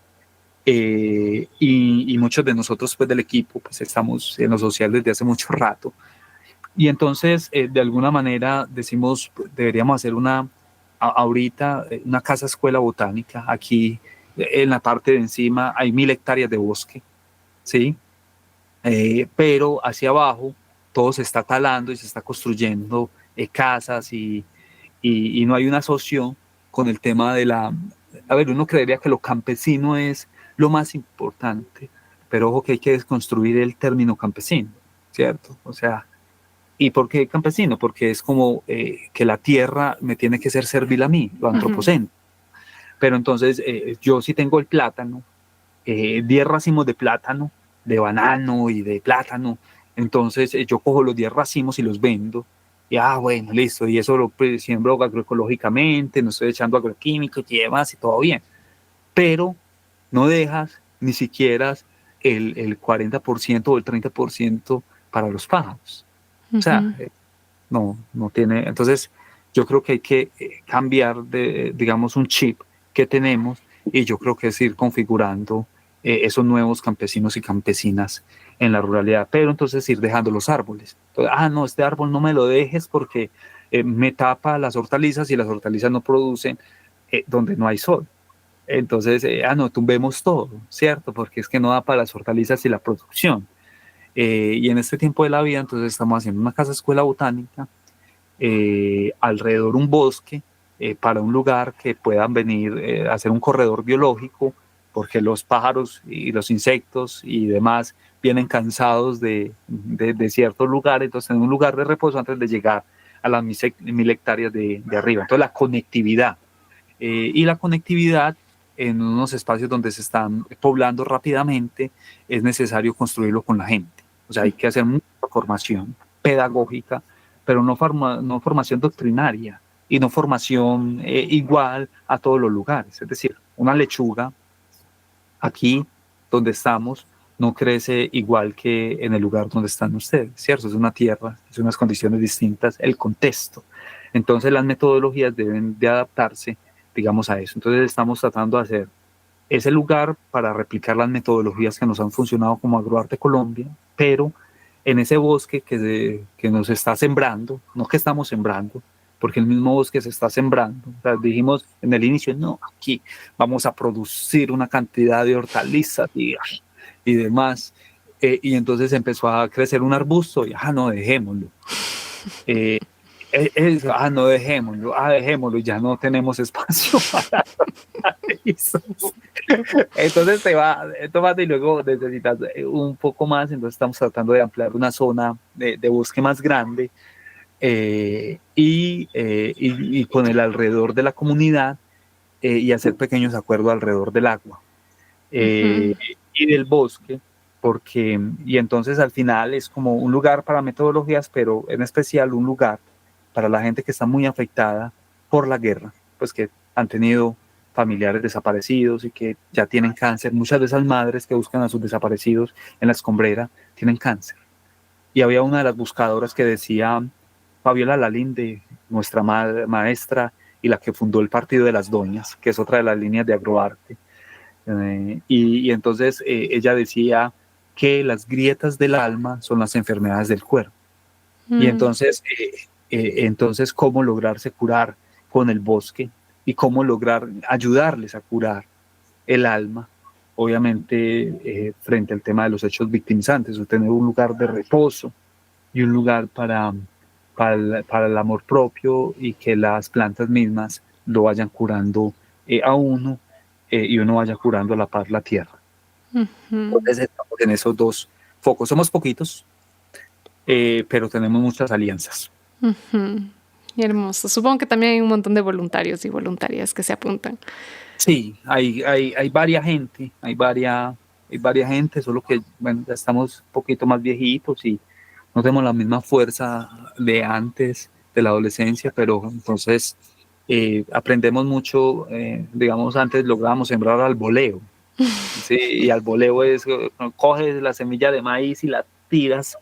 Y muchos de nosotros, pues del equipo, pues estamos en lo social desde hace mucho rato. Y entonces, de alguna manera, decimos, deberíamos hacer ahorita una casa escuela botánica. Aquí, en la parte de encima, hay 1.000 hectáreas de bosque, ¿sí? Pero hacia abajo todo se está talando y se está construyendo casas y no hay una asociación con el tema de la... A ver, uno creería que lo campesino es lo más importante, pero ojo que hay que desconstruir el término campesino, ¿cierto? O sea, ¿y por qué campesino? Porque es como que la tierra me tiene que ser servil a mí, lo antropocéntrico. Pero entonces yo sí tengo el plátano, 10 racimos de plátano, de banano y de plátano. Entonces yo cojo los 10 racimos y los vendo. Y bueno, listo. Y eso lo siembro agroecológicamente, no estoy echando agroquímicos y demás y todo bien. Pero no dejas ni siquiera el 40% o el 30% para los pájaros. O sea, no tiene. Entonces, yo creo que hay que cambiar digamos, un chip que tenemos y yo creo que es ir configurando esos nuevos campesinos y campesinas en la ruralidad, pero entonces ir dejando los árboles. Entonces, no, este árbol no me lo dejes porque me tapa las hortalizas y las hortalizas no producen donde no hay sol. Entonces, no, tumbemos todo, ¿cierto? Porque es que no da para las hortalizas y la producción. Y en este tiempo de la vida, entonces estamos haciendo una casa escuela botánica, alrededor un bosque, para un lugar que puedan venir a hacer un corredor biológico, porque los pájaros y los insectos y demás vienen cansados de ciertos lugares, entonces en un lugar de reposo antes de llegar a las 1.000 hectáreas de arriba. Entonces la conectividad, y la conectividad en unos espacios donde se están poblando rápidamente, es necesario construirlo con la gente. O sea, hay que hacer mucha formación pedagógica, pero no formación doctrinaria y no formación igual a todos los lugares. Es decir, una lechuga aquí donde estamos no crece igual que en el lugar donde están ustedes, ¿cierto? Es una tierra, es unas condiciones distintas, el contexto. Entonces las metodologías deben de adaptarse, digamos, a eso. Entonces estamos tratando de hacer ese lugar para replicar las metodologías que nos han funcionado como Agroarte Colombia, pero en ese bosque que nos está sembrando, no que estamos sembrando, porque el mismo bosque se está sembrando. O sea, dijimos en el inicio, no, aquí vamos a producir una cantidad de hortalizas y demás. Y entonces empezó a crecer un arbusto y, no, dejémoslo. No, dejémoslo, ya no tenemos espacio para eso. Entonces tomando y luego necesitas un poco más, entonces estamos tratando de ampliar una zona de bosque más grande, y con el alrededor de la comunidad, y hacer pequeños acuerdos alrededor del agua y del bosque, y entonces al final es como un lugar para metodologías, pero en especial un lugar para la gente que está muy afectada por la guerra, pues que han tenido familiares desaparecidos y que ya tienen cáncer. Muchas de esas madres que buscan a sus desaparecidos en la escombrera tienen cáncer. Y había una de las buscadoras que decía, Fabiola Lalinde, nuestra maestra y la que fundó el Partido de las Doñas, que es otra de las líneas de Agroarte. Y entonces ella decía que las grietas del alma son las enfermedades del cuerpo. Y entonces, ¿cómo lograrse curar con el bosque? Y cómo lograr ayudarles a curar el alma, obviamente, frente al tema de los hechos victimizantes, o tener un lugar de reposo y un lugar para el amor propio, y que las plantas mismas lo vayan curando a uno, y uno vaya curando a la par la tierra. Entonces estamos en esos dos focos. Somos poquitos, pero tenemos muchas alianzas. Hermoso. Supongo que también hay un montón de voluntarios y voluntarias que se apuntan. Sí, hay varias gente, hay varias hay varias gente, solo que, bueno, ya estamos un poquito más viejitos y no tenemos la misma fuerza de antes, de la adolescencia, pero entonces aprendemos mucho, digamos, antes lográbamos sembrar al voleo, ¿sí? Y al voleo es, coges la semilla de maíz y la tiras,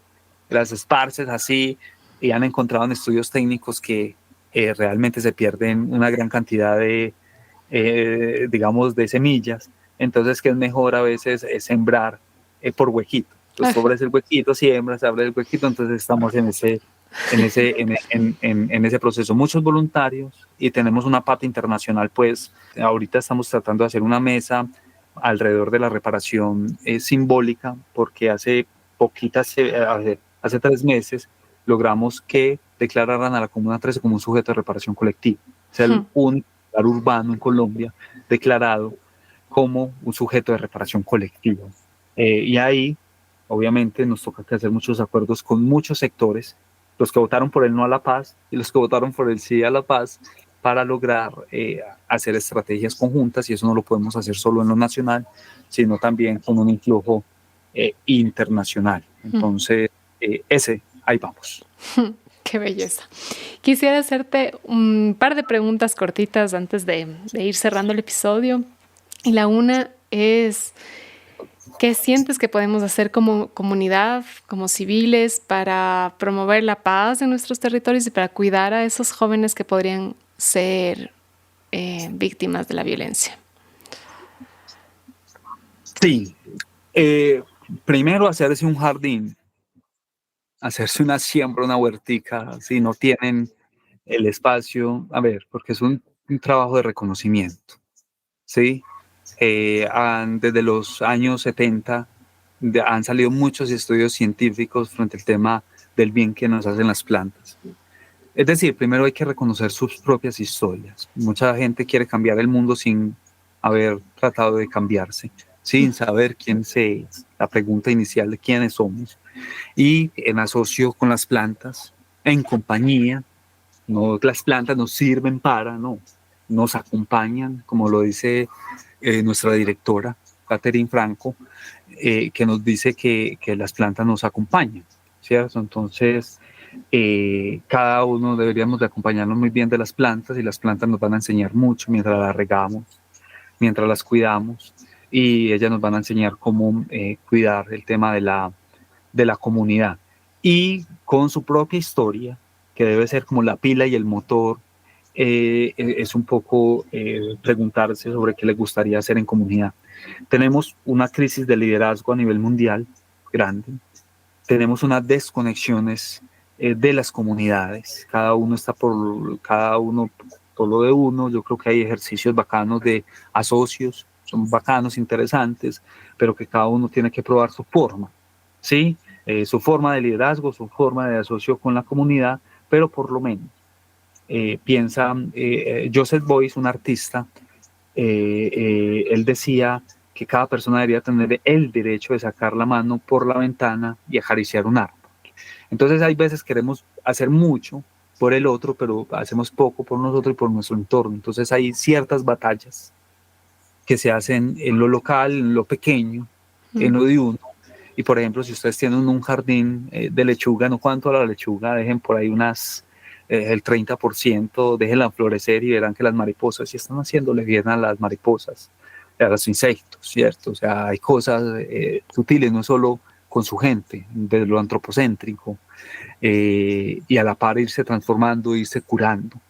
las esparces así, y han encontrado en estudios técnicos que realmente se pierden una gran cantidad de, digamos, de semillas. Entonces, que es mejor a veces sembrar por huequito. Entonces, tú abres el huequito, siembras, abres el huequito, entonces estamos en ese proceso. Muchos voluntarios y tenemos una pata internacional, pues ahorita estamos tratando de hacer una mesa alrededor de la reparación simbólica, porque hace 3 meses logramos que declararan a la Comuna 13 como un sujeto de reparación colectiva. Es el único lugar urbano en Colombia declarado como un sujeto de reparación colectiva. Y ahí, obviamente, nos toca que hacer muchos acuerdos con muchos sectores, los que votaron por el no a la paz y los que votaron por el sí a la paz, para lograr hacer estrategias conjuntas, y eso no lo podemos hacer solo en lo nacional, sino también con un influjo internacional. Entonces, ahí vamos. Qué belleza. Quisiera hacerte un par de preguntas cortitas antes de ir cerrando el episodio. Y la una es, ¿qué sientes que podemos hacer como comunidad, como civiles, para promover la paz en nuestros territorios y para cuidar a esos jóvenes que podrían ser víctimas de la violencia? Sí, primero hacerse un jardín, hacerse una siembra, una huertica, si no tienen el espacio, a ver, porque es un trabajo de reconocimiento, ¿sí? Desde los años 70 han salido muchos estudios científicos frente al tema del bien que nos hacen las plantas. Es decir, primero hay que reconocer sus propias historias. Mucha gente quiere cambiar el mundo sin haber tratado de cambiarse, sin saber quién se es, la pregunta inicial de quiénes somos. Y en asocio con las plantas, en compañía, no las plantas nos sirven para, no, nos acompañan, como lo dice nuestra directora, Catherine Franco, que nos dice que las plantas nos acompañan, ¿cierto? Entonces, cada uno deberíamos de acompañarnos muy bien de las plantas, y las plantas nos van a enseñar mucho mientras las regamos, mientras las cuidamos, y ellas nos van a enseñar cómo cuidar el tema de la comunidad, y con su propia historia, que debe ser como la pila y el motor. Es un poco preguntarse sobre qué les gustaría hacer en comunidad. Tenemos una crisis de liderazgo a nivel mundial grande, tenemos unas desconexiones de las comunidades, cada uno por lo de uno. Yo creo que hay ejercicios bacanos de asocios, son bacanos, interesantes, pero que cada uno tiene que probar su forma, ¿sí? Su forma de liderazgo, su forma de asocio con la comunidad, pero por lo menos piensa, Joseph Beuys, un artista, él decía que cada persona debería tener el derecho de sacar la mano por la ventana y acariciar un árbol. Entonces hay veces queremos hacer mucho por el otro, pero hacemos poco por nosotros y por nuestro entorno. Entonces hay ciertas batallas que se hacen en lo local, en lo pequeño, en lo de uno. Y por ejemplo, si ustedes tienen un jardín de lechuga, no cuánto a la lechuga, dejen por ahí el 30%, déjenla florecer y verán que las mariposas sí están haciéndole bien a las mariposas, a los insectos, ¿cierto? O sea, hay cosas sutiles, no solo con su gente, desde lo antropocéntrico, y a la par irse transformando, irse curando.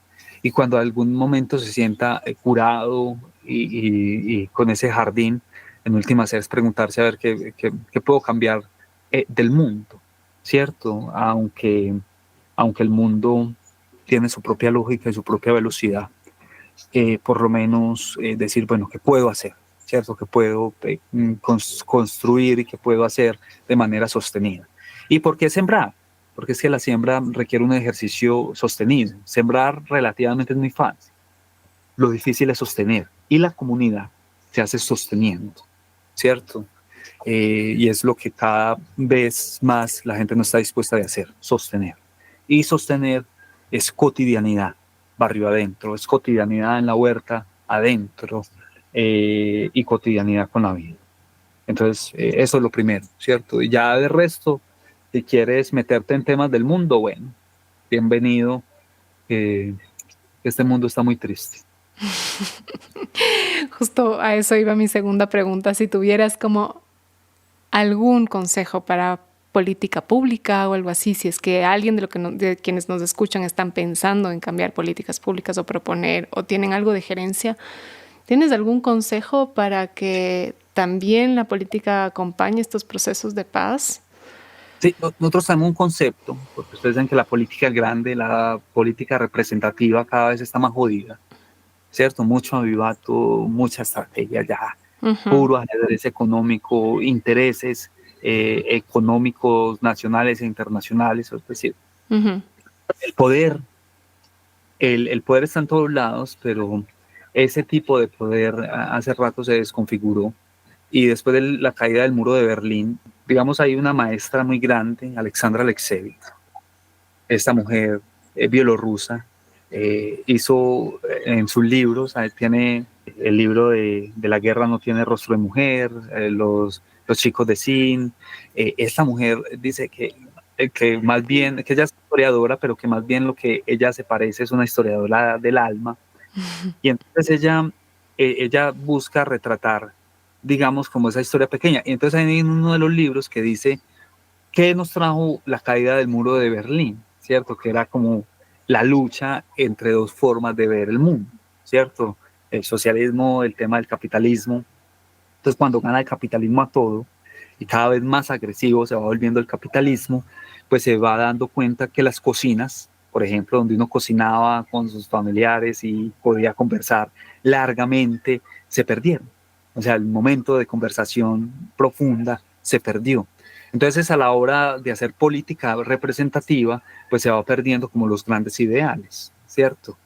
Y cuando algún momento se sienta curado y con ese jardín, en últimas es preguntarse a ver qué puedo cambiar del mundo, ¿cierto? Aunque el mundo tiene su propia lógica y su propia velocidad, por lo menos decir, bueno, ¿qué puedo hacer? ¿Cierto? ¿Qué puedo construir y qué puedo hacer de manera sostenida? ¿Y por qué sembrar? Porque es que la siembra requiere un ejercicio sostenido. Sembrar relativamente es muy fácil. Lo difícil es sostener, y la comunidad se hace sosteniendo, ¿cierto? Y es lo que cada vez más la gente no está dispuesta a hacer, sostener. Y sostener es cotidianidad, barrio adentro, es cotidianidad en la huerta, adentro, y cotidianidad con la vida. Entonces, eso es lo primero, ¿cierto? Y ya de resto, si quieres meterte en temas del mundo, bueno, bienvenido. Este mundo está muy triste. Justo a eso iba mi segunda pregunta. Si tuvieras como algún consejo para política pública o algo así, si es que alguien de quienes nos escuchan están pensando en cambiar políticas públicas o proponer o tienen algo de gerencia, ¿tienes algún consejo para que también la política acompañe estos procesos de paz? Sí, nosotros tenemos un concepto, porque ustedes saben que la política grande, la política representativa cada vez está más jodida, ¿cierto? Mucho avivato, mucha estrategia ya, Uh-huh. puro ajedrez económico, intereses económicos nacionales e internacionales, es decir, Uh-huh. el poder, el poder está en todos lados, pero ese tipo de poder hace rato se desconfiguró. Y después de la caída del muro de Berlín, digamos, hay una maestra muy grande, Alexandra Alexeevich. Esta mujer bielorrusa hizo en sus libros, tiene el libro de La guerra no tiene rostro de mujer, los chicos de Sin. Esta mujer dice que más bien, que ella es historiadora, pero que más bien lo que ella se parece es una historiadora del alma. Y entonces ella busca retratar, digamos, como esa historia pequeña. Y entonces hay uno de los libros que dice, ¿qué nos trajo la caída del muro de Berlín? ¿Cierto? Que era como la lucha entre dos formas de ver el mundo, ¿cierto? El socialismo, el tema del capitalismo. Entonces, cuando gana el capitalismo a todo y cada vez más agresivo se va volviendo el capitalismo, pues se va dando cuenta que las cocinas, por ejemplo, donde uno cocinaba con sus familiares y podía conversar largamente, se perdieron. O sea, el momento de conversación profunda se perdió. Entonces, a la hora de hacer política representativa, pues se va perdiendo como los grandes ideales, ¿cierto?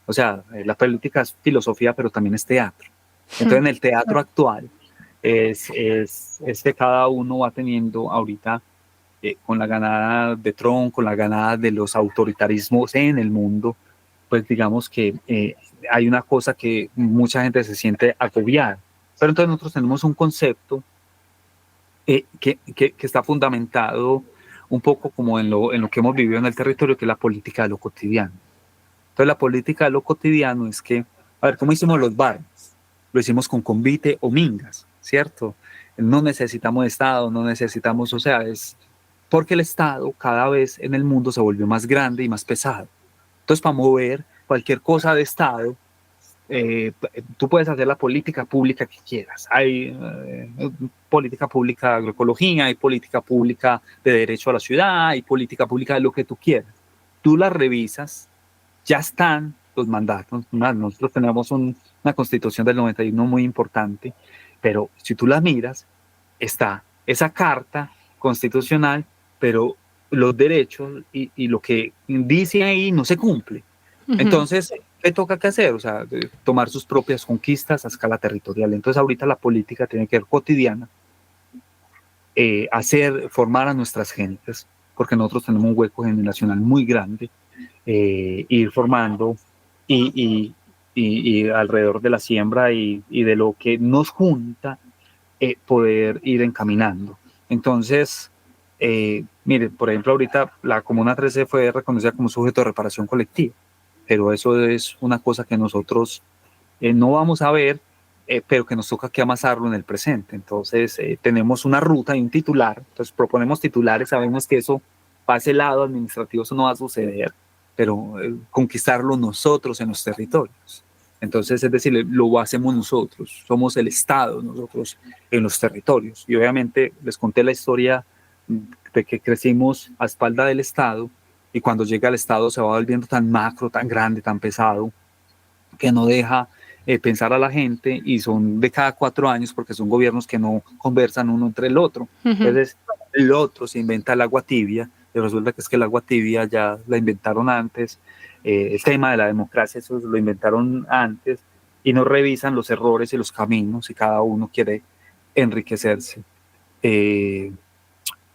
O sea, la política es filosofía, pero también es teatro. Entonces, en el teatro actual, es que cada uno va teniendo ahorita, con la ganada de Trump, con la ganada de los autoritarismos en el mundo, pues digamos que hay una cosa que mucha gente se siente agobiada. Pero entonces nosotros tenemos un concepto que está fundamentado un poco como en lo que hemos vivido en el territorio, que es la política de lo cotidiano. Entonces la política de lo cotidiano es que, a ver, ¿cómo hicimos los barrios? Lo hicimos con convite o mingas, ¿cierto? No necesitamos Estado, no necesitamos, o sea, es porque el Estado cada vez en el mundo se volvió más grande y más pesado. Entonces, para mover cualquier cosa de Estado, tú puedes hacer la política pública que quieras. Hay política pública de agroecología, hay política pública de derecho a la ciudad, hay política pública de lo que tú quieras. Tú las revisas, ya están los mandatos. Nosotros tenemos una constitución del 91 muy importante, pero si tú la miras, está esa carta constitucional, pero los derechos y lo que dice ahí no se cumple. Uh-huh. Entonces, ¿qué toca que hacer? O sea, tomar sus propias conquistas a escala territorial. Entonces, ahorita la política tiene que ser cotidiana, formar a nuestras gentes, porque nosotros tenemos un hueco generacional muy grande, ir formando y, y alrededor de la siembra y de lo que nos junta, poder ir encaminando. Entonces, mire, por ejemplo, ahorita la Comuna 13 fue reconocida como sujeto de reparación colectiva, pero eso es una cosa que nosotros no vamos a ver, pero que nos toca que amasarlo en el presente. Entonces, tenemos una ruta y un titular, entonces proponemos titulares, sabemos que eso para ese lado administrativo eso no va a suceder, pero conquistarlo nosotros en los territorios. Entonces, es decir, lo hacemos nosotros, somos el Estado, nosotros en los territorios. Y obviamente les conté la historia de que crecimos a espalda del Estado y cuando llega al Estado se va volviendo tan macro, tan grande, tan pesado, que no deja pensar a la gente y son de cada 4 años porque son gobiernos que no conversan uno entre el otro. Uh-huh. Entonces, el otro se inventa el agua tibia y resulta que es que el agua tibia ya la inventaron antes, el tema de la democracia eso lo inventaron antes y no revisan los errores y los caminos y cada uno quiere enriquecerse.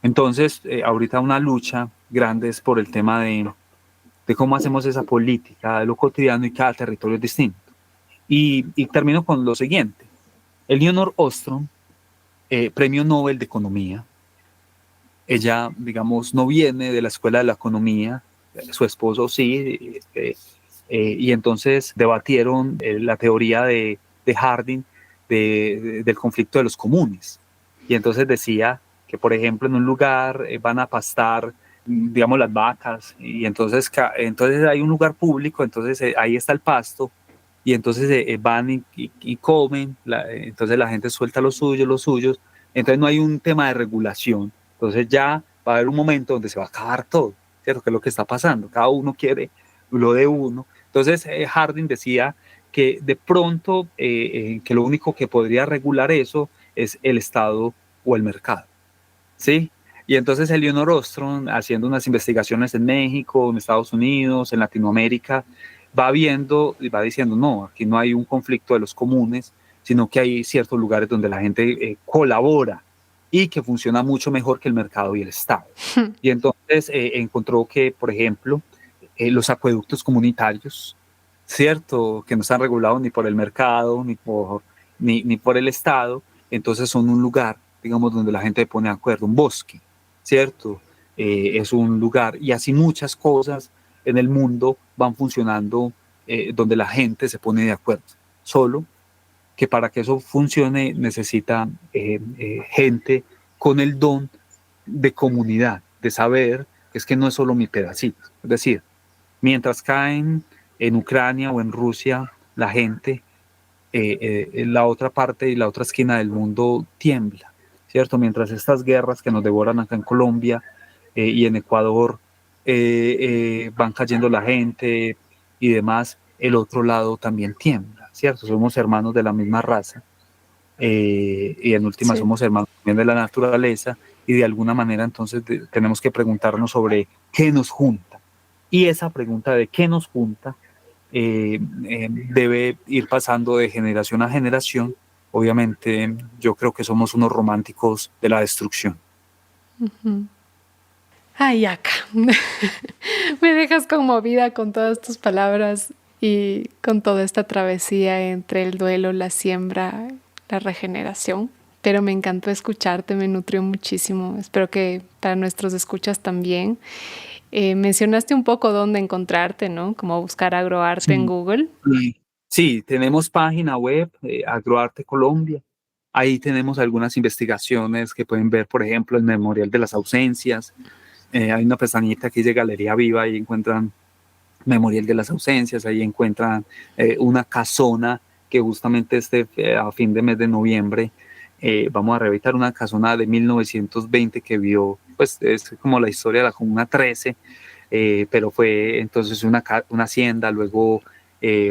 Entonces, ahorita una lucha grande es por el tema de cómo hacemos esa política de lo cotidiano y cada territorio es distinto. Y termino con lo siguiente. El Nienor Ostrom premio Nobel de Economía. Ella, digamos, no viene de la escuela de la economía, su esposo sí, y entonces debatieron la teoría de Harding del conflicto de los comunes. Y entonces decía que, por ejemplo, en un lugar van a pastar, digamos, las vacas, y entonces hay un lugar público, entonces ahí está el pasto, y entonces van y comen, entonces la gente suelta los suyos, entonces no hay un tema de regulación, entonces ya va a haber un momento donde se va a acabar todo, ¿cierto? Que es lo que está pasando, cada uno quiere lo de uno. Entonces Harding decía que de pronto que lo único que podría regular eso es el Estado o el mercado, ¿sí? Y entonces Elinor Ostrom, haciendo unas investigaciones en México, en Estados Unidos, en Latinoamérica, va viendo y va diciendo, no, aquí no hay un conflicto de los comunes, sino que hay ciertos lugares donde la gente colabora y que funciona mucho mejor que el mercado y el Estado. Y entonces encontró que, por ejemplo, los acueductos comunitarios, ¿cierto? Que no están regulados ni por el mercado, ni por el Estado, entonces son un lugar, digamos, donde la gente se pone de acuerdo, un bosque, ¿cierto? Es un lugar, y así muchas cosas en el mundo van funcionando donde la gente se pone de acuerdo. Solo que para que eso funcione necesita gente con el don de comunidad, de saber que es que no es solo mi pedacito. Es decir, mientras caen en Ucrania o en Rusia la gente, en la otra parte y la otra esquina del mundo tiembla, ¿cierto? Mientras estas guerras que nos devoran acá en Colombia y en Ecuador van cayendo la gente y demás, el otro lado también tiembla, ¿cierto? Somos hermanos de la misma raza y en última Sí. somos hermanos también de la naturaleza y de alguna manera entonces tenemos que preguntarnos sobre qué nos junta. Y esa pregunta de qué nos junta debe ir pasando de generación a generación. Obviamente, yo creo que somos unos románticos de la destrucción. Ay, acá. Me dejas conmovida con todas tus palabras y con toda esta travesía entre el duelo, la siembra, la regeneración. Pero me encantó escucharte, me nutrió muchísimo. Espero que para nuestros escuchas también. Mencionaste un poco dónde encontrarte, ¿no? Como buscar agroarte en Sí, Google. sí, tenemos página web, Agroarte Colombia. Ahí tenemos algunas investigaciones que pueden ver, por ejemplo, el Memorial de las Ausencias. Hay una pestañita que dice Galería Viva y encuentran Memorial de las Ausencias, ahí encuentran una casona que justamente a fin de mes de noviembre vamos a rehabilitar una casona de 1920 que vio, pues es como la historia de la Comuna 13, pero fue entonces una hacienda, luego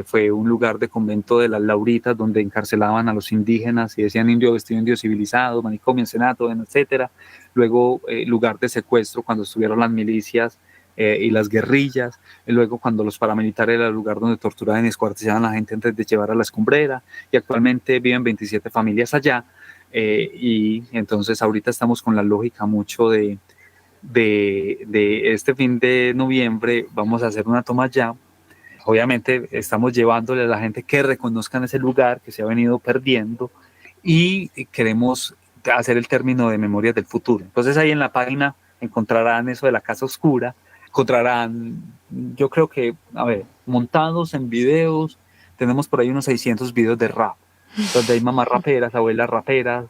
fue un lugar de convento de las Lauritas donde encarcelaban a los indígenas y decían indio vestido, indio civilizado, manicomio, encenato, etcétera. Luego lugar de secuestro cuando estuvieron las milicias y las guerrillas, y luego cuando los paramilitares era el lugar donde torturaban y escuartizaban a la gente antes de llevar a la escombrera, y actualmente viven 27 familias allá, y entonces ahorita estamos con la lógica mucho de este fin de noviembre, vamos a hacer una toma allá. Obviamente estamos llevándole a la gente que reconozcan ese lugar que se ha venido perdiendo y queremos hacer el término de Memorias del Futuro. Entonces ahí en la página encontrarán eso de la Casa Oscura, encontrarán, yo creo que, a ver, montados en videos, tenemos por ahí unos 600 videos de rap, donde hay mamás raperas, abuelas raperas,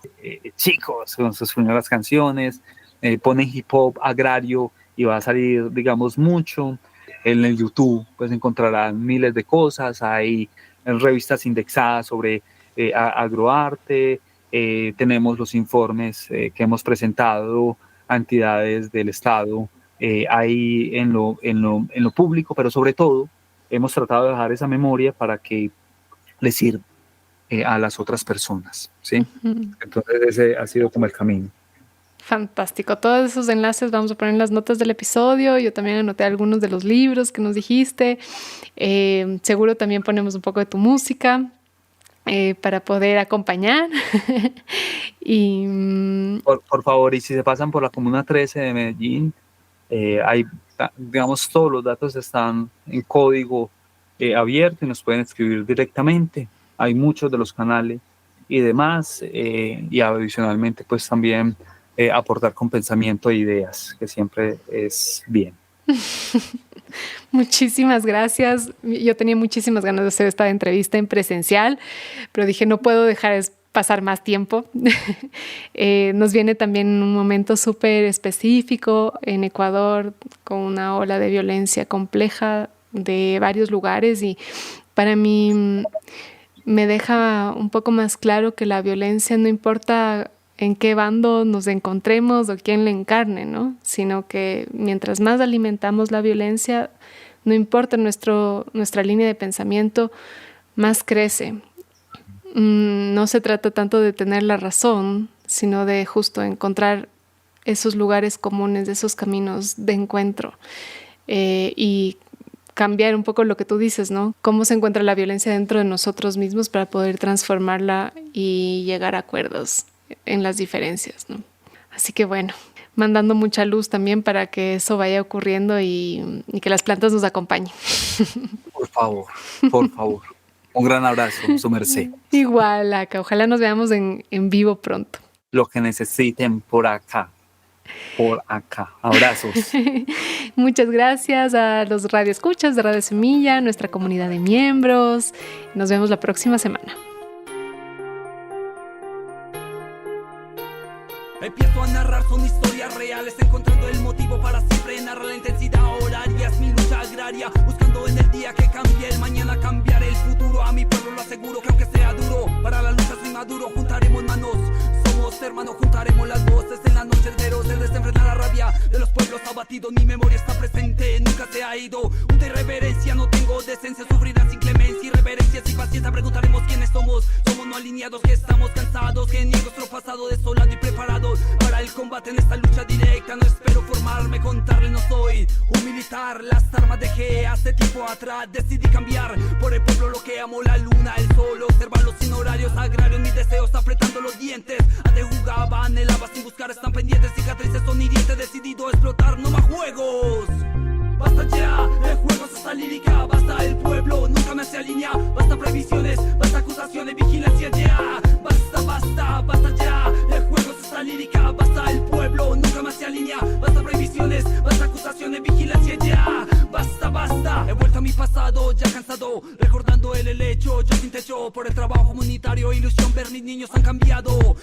chicos con sus primeras canciones, ponen hip hop agrario y va a salir, digamos, mucho. En el YouTube pues encontrarán miles de cosas, hay revistas indexadas sobre agroarte, tenemos los informes que hemos presentado a entidades del Estado ahí en lo público, pero sobre todo hemos tratado de dejar esa memoria para que les sirva a las otras personas, ¿sí? Entonces ese ha sido como el camino. Fantástico. Todos esos enlaces vamos a poner en las notas del episodio. Yo también anoté algunos de los libros que nos dijiste. Seguro también ponemos un poco de tu música para poder acompañar. Y Por favor, y si se pasan por la Comuna 13 de Medellín, hay, digamos, todos los datos están en código abierto y nos pueden escribir directamente. Hay muchos de los canales y demás, y adicionalmente pues también aportar con pensamiento e ideas, que siempre es bien. Muchísimas gracias. Yo tenía muchísimas ganas de hacer esta entrevista en presencial, pero dije no puedo dejar pasar más tiempo. Nos viene también un momento súper específico en Ecuador, con una ola de violencia compleja de varios lugares, y para mí me deja un poco más claro que la violencia no importa en qué bando nos encontremos o quién la encarne, ¿no? Sino que mientras más alimentamos la violencia, no importa nuestra línea de pensamiento, más crece. No se trata tanto de tener la razón, sino de justo encontrar esos lugares comunes, esos caminos de encuentro, y cambiar un poco lo que tú dices, ¿no? Cómo se encuentra la violencia dentro de nosotros mismos para poder transformarla y llegar a acuerdos en las diferencias, ¿no? Así que bueno, mandando mucha luz también para que eso vaya ocurriendo y que las plantas nos acompañen. Por favor, por favor. Un gran abrazo, su merced. Igual, Aka. Ojalá nos veamos en vivo pronto. Lo que necesiten por acá. Por acá. Abrazos. Muchas gracias a los radioescuchas de Radio Semilla, nuestra comunidad de miembros. Nos vemos la próxima semana. Empiezo a narrar, son historias reales, encontrando el motivo para siempre narrar la intensidad horaria. Es mi lucha agraria, buscando en el día que cambie el mañana, cambiar el futuro. A mi pueblo lo aseguro que aunque sea duro, para la lucha soy maduro, juntaremos manos. Somos hermanos, juntaremos las voces en las noches de desenfrenar la rabia de los pueblos abatidos. Mi memoria está presente, nunca se ha ido. Una irreverencia, no tengo decencia, sufrirán sin clemencia. Irreverencias y paciencia, preguntaremos quiénes somos. Somos no alineados, que estamos cansados, que ni nuestro pasado desolado y preparados para el combate en esta lucha directa. No espero formarme, contarle, no soy un militar. Las armas dejé hace tiempo atrás, decidí cambiar por el pueblo lo que amo, la luna, el sol. Observarlos sin horarios agrarios, mis deseos apretando los dientes. Antes jugaba, anhelaba sin buscar, están pendientes. Cicatrices son hirientes, decidido explotar, no más juegos. Basta ya de juegos, esta lírica. Basta el pueblo, nunca me se alinea. Basta previsiones, basta acusaciones, vigilancia ya. Basta, basta, basta ya de juegos, esta lírica. Basta el pueblo, nunca me se alinea. Basta previsiones, basta acusaciones, vigilancia ya. Basta, basta, he vuelto a mi pasado, ya cansado, recordando el helecho, yo sin techo, por el trabajo comunitario, ilusión ver mis niños han cambiado,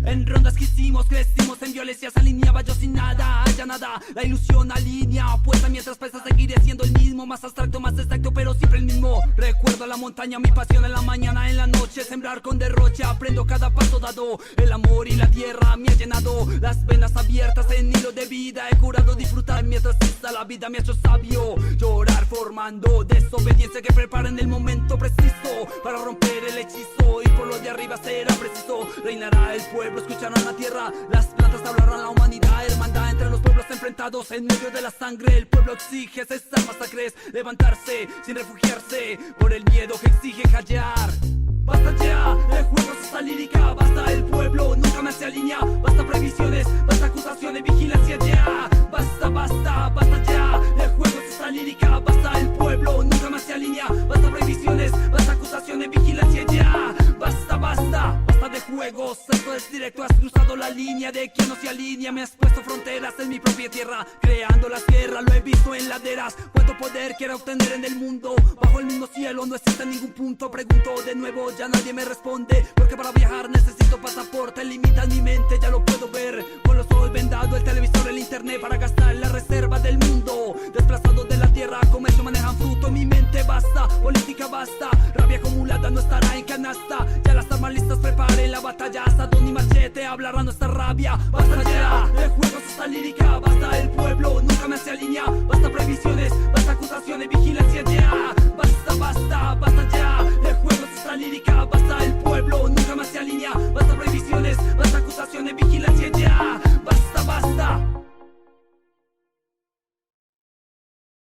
en rondas que hicimos, crecimos en violencia, se alineaba yo sin nada, ya nada, la ilusión alinea, puesta mientras pesa seguiré siendo el mismo, más abstracto, más exacto, pero siempre el mismo, recuerdo la montaña, mi pasión en la mañana, en la noche, sembrar con derroche, aprendo cada paso dado, el amor y la tierra me ha llenado, las venas abiertas en hilo de vida, he curado, disfrutar mientras está la vida, me ha hecho sabio, llorar formando desobediencia que prepara en el momento preciso para romper el hechizo y por lo de arriba será preciso, reinará el pueblo, escucharán la tierra, las plantas hablarán la humanidad, hermandad entre los pueblos enfrentados en medio de la sangre, el pueblo exige cesar masacres, levantarse sin refugiarse por el miedo que exige callar. Basta ya de juegos, esta lírica, basta el pueblo, nunca me se alinea, basta previsiones, basta acusaciones, vigilancia ya. Basta, basta, basta ya de juegos, esta lírica, basta el pueblo, nunca me se alinea, basta previsiones, basta acusaciones, vigilancia ya. Basta, basta, basta de juegos, esto es directo, has cruzado la línea de quien no se alinea, me has puesto fronteras en mi propia tierra, creando las guerras, lo he visto en laderas, cuánto poder quiero obtener en el mundo, bajo el mismo cielo no existe ningún punto, pregunto de nuevo, ya nadie me responde, porque para viajar necesito pasaporte, limita mi mente, ya lo puedo ver, con los ojos vendados, el televisor, el internet, para gastar la reserva del mundo, desplazados de la tierra, comercio manejan fruto, mi mente basta, política basta, rabia acumulada no estará en canasta, ya las armas listas, preparen la batalla, asadón y machete, hablará nuestra rabia, basta ya de juegos, esta lírica, basta el pueblo, nunca me se alinea, basta previsiones, basta acusaciones, vigilancia ya.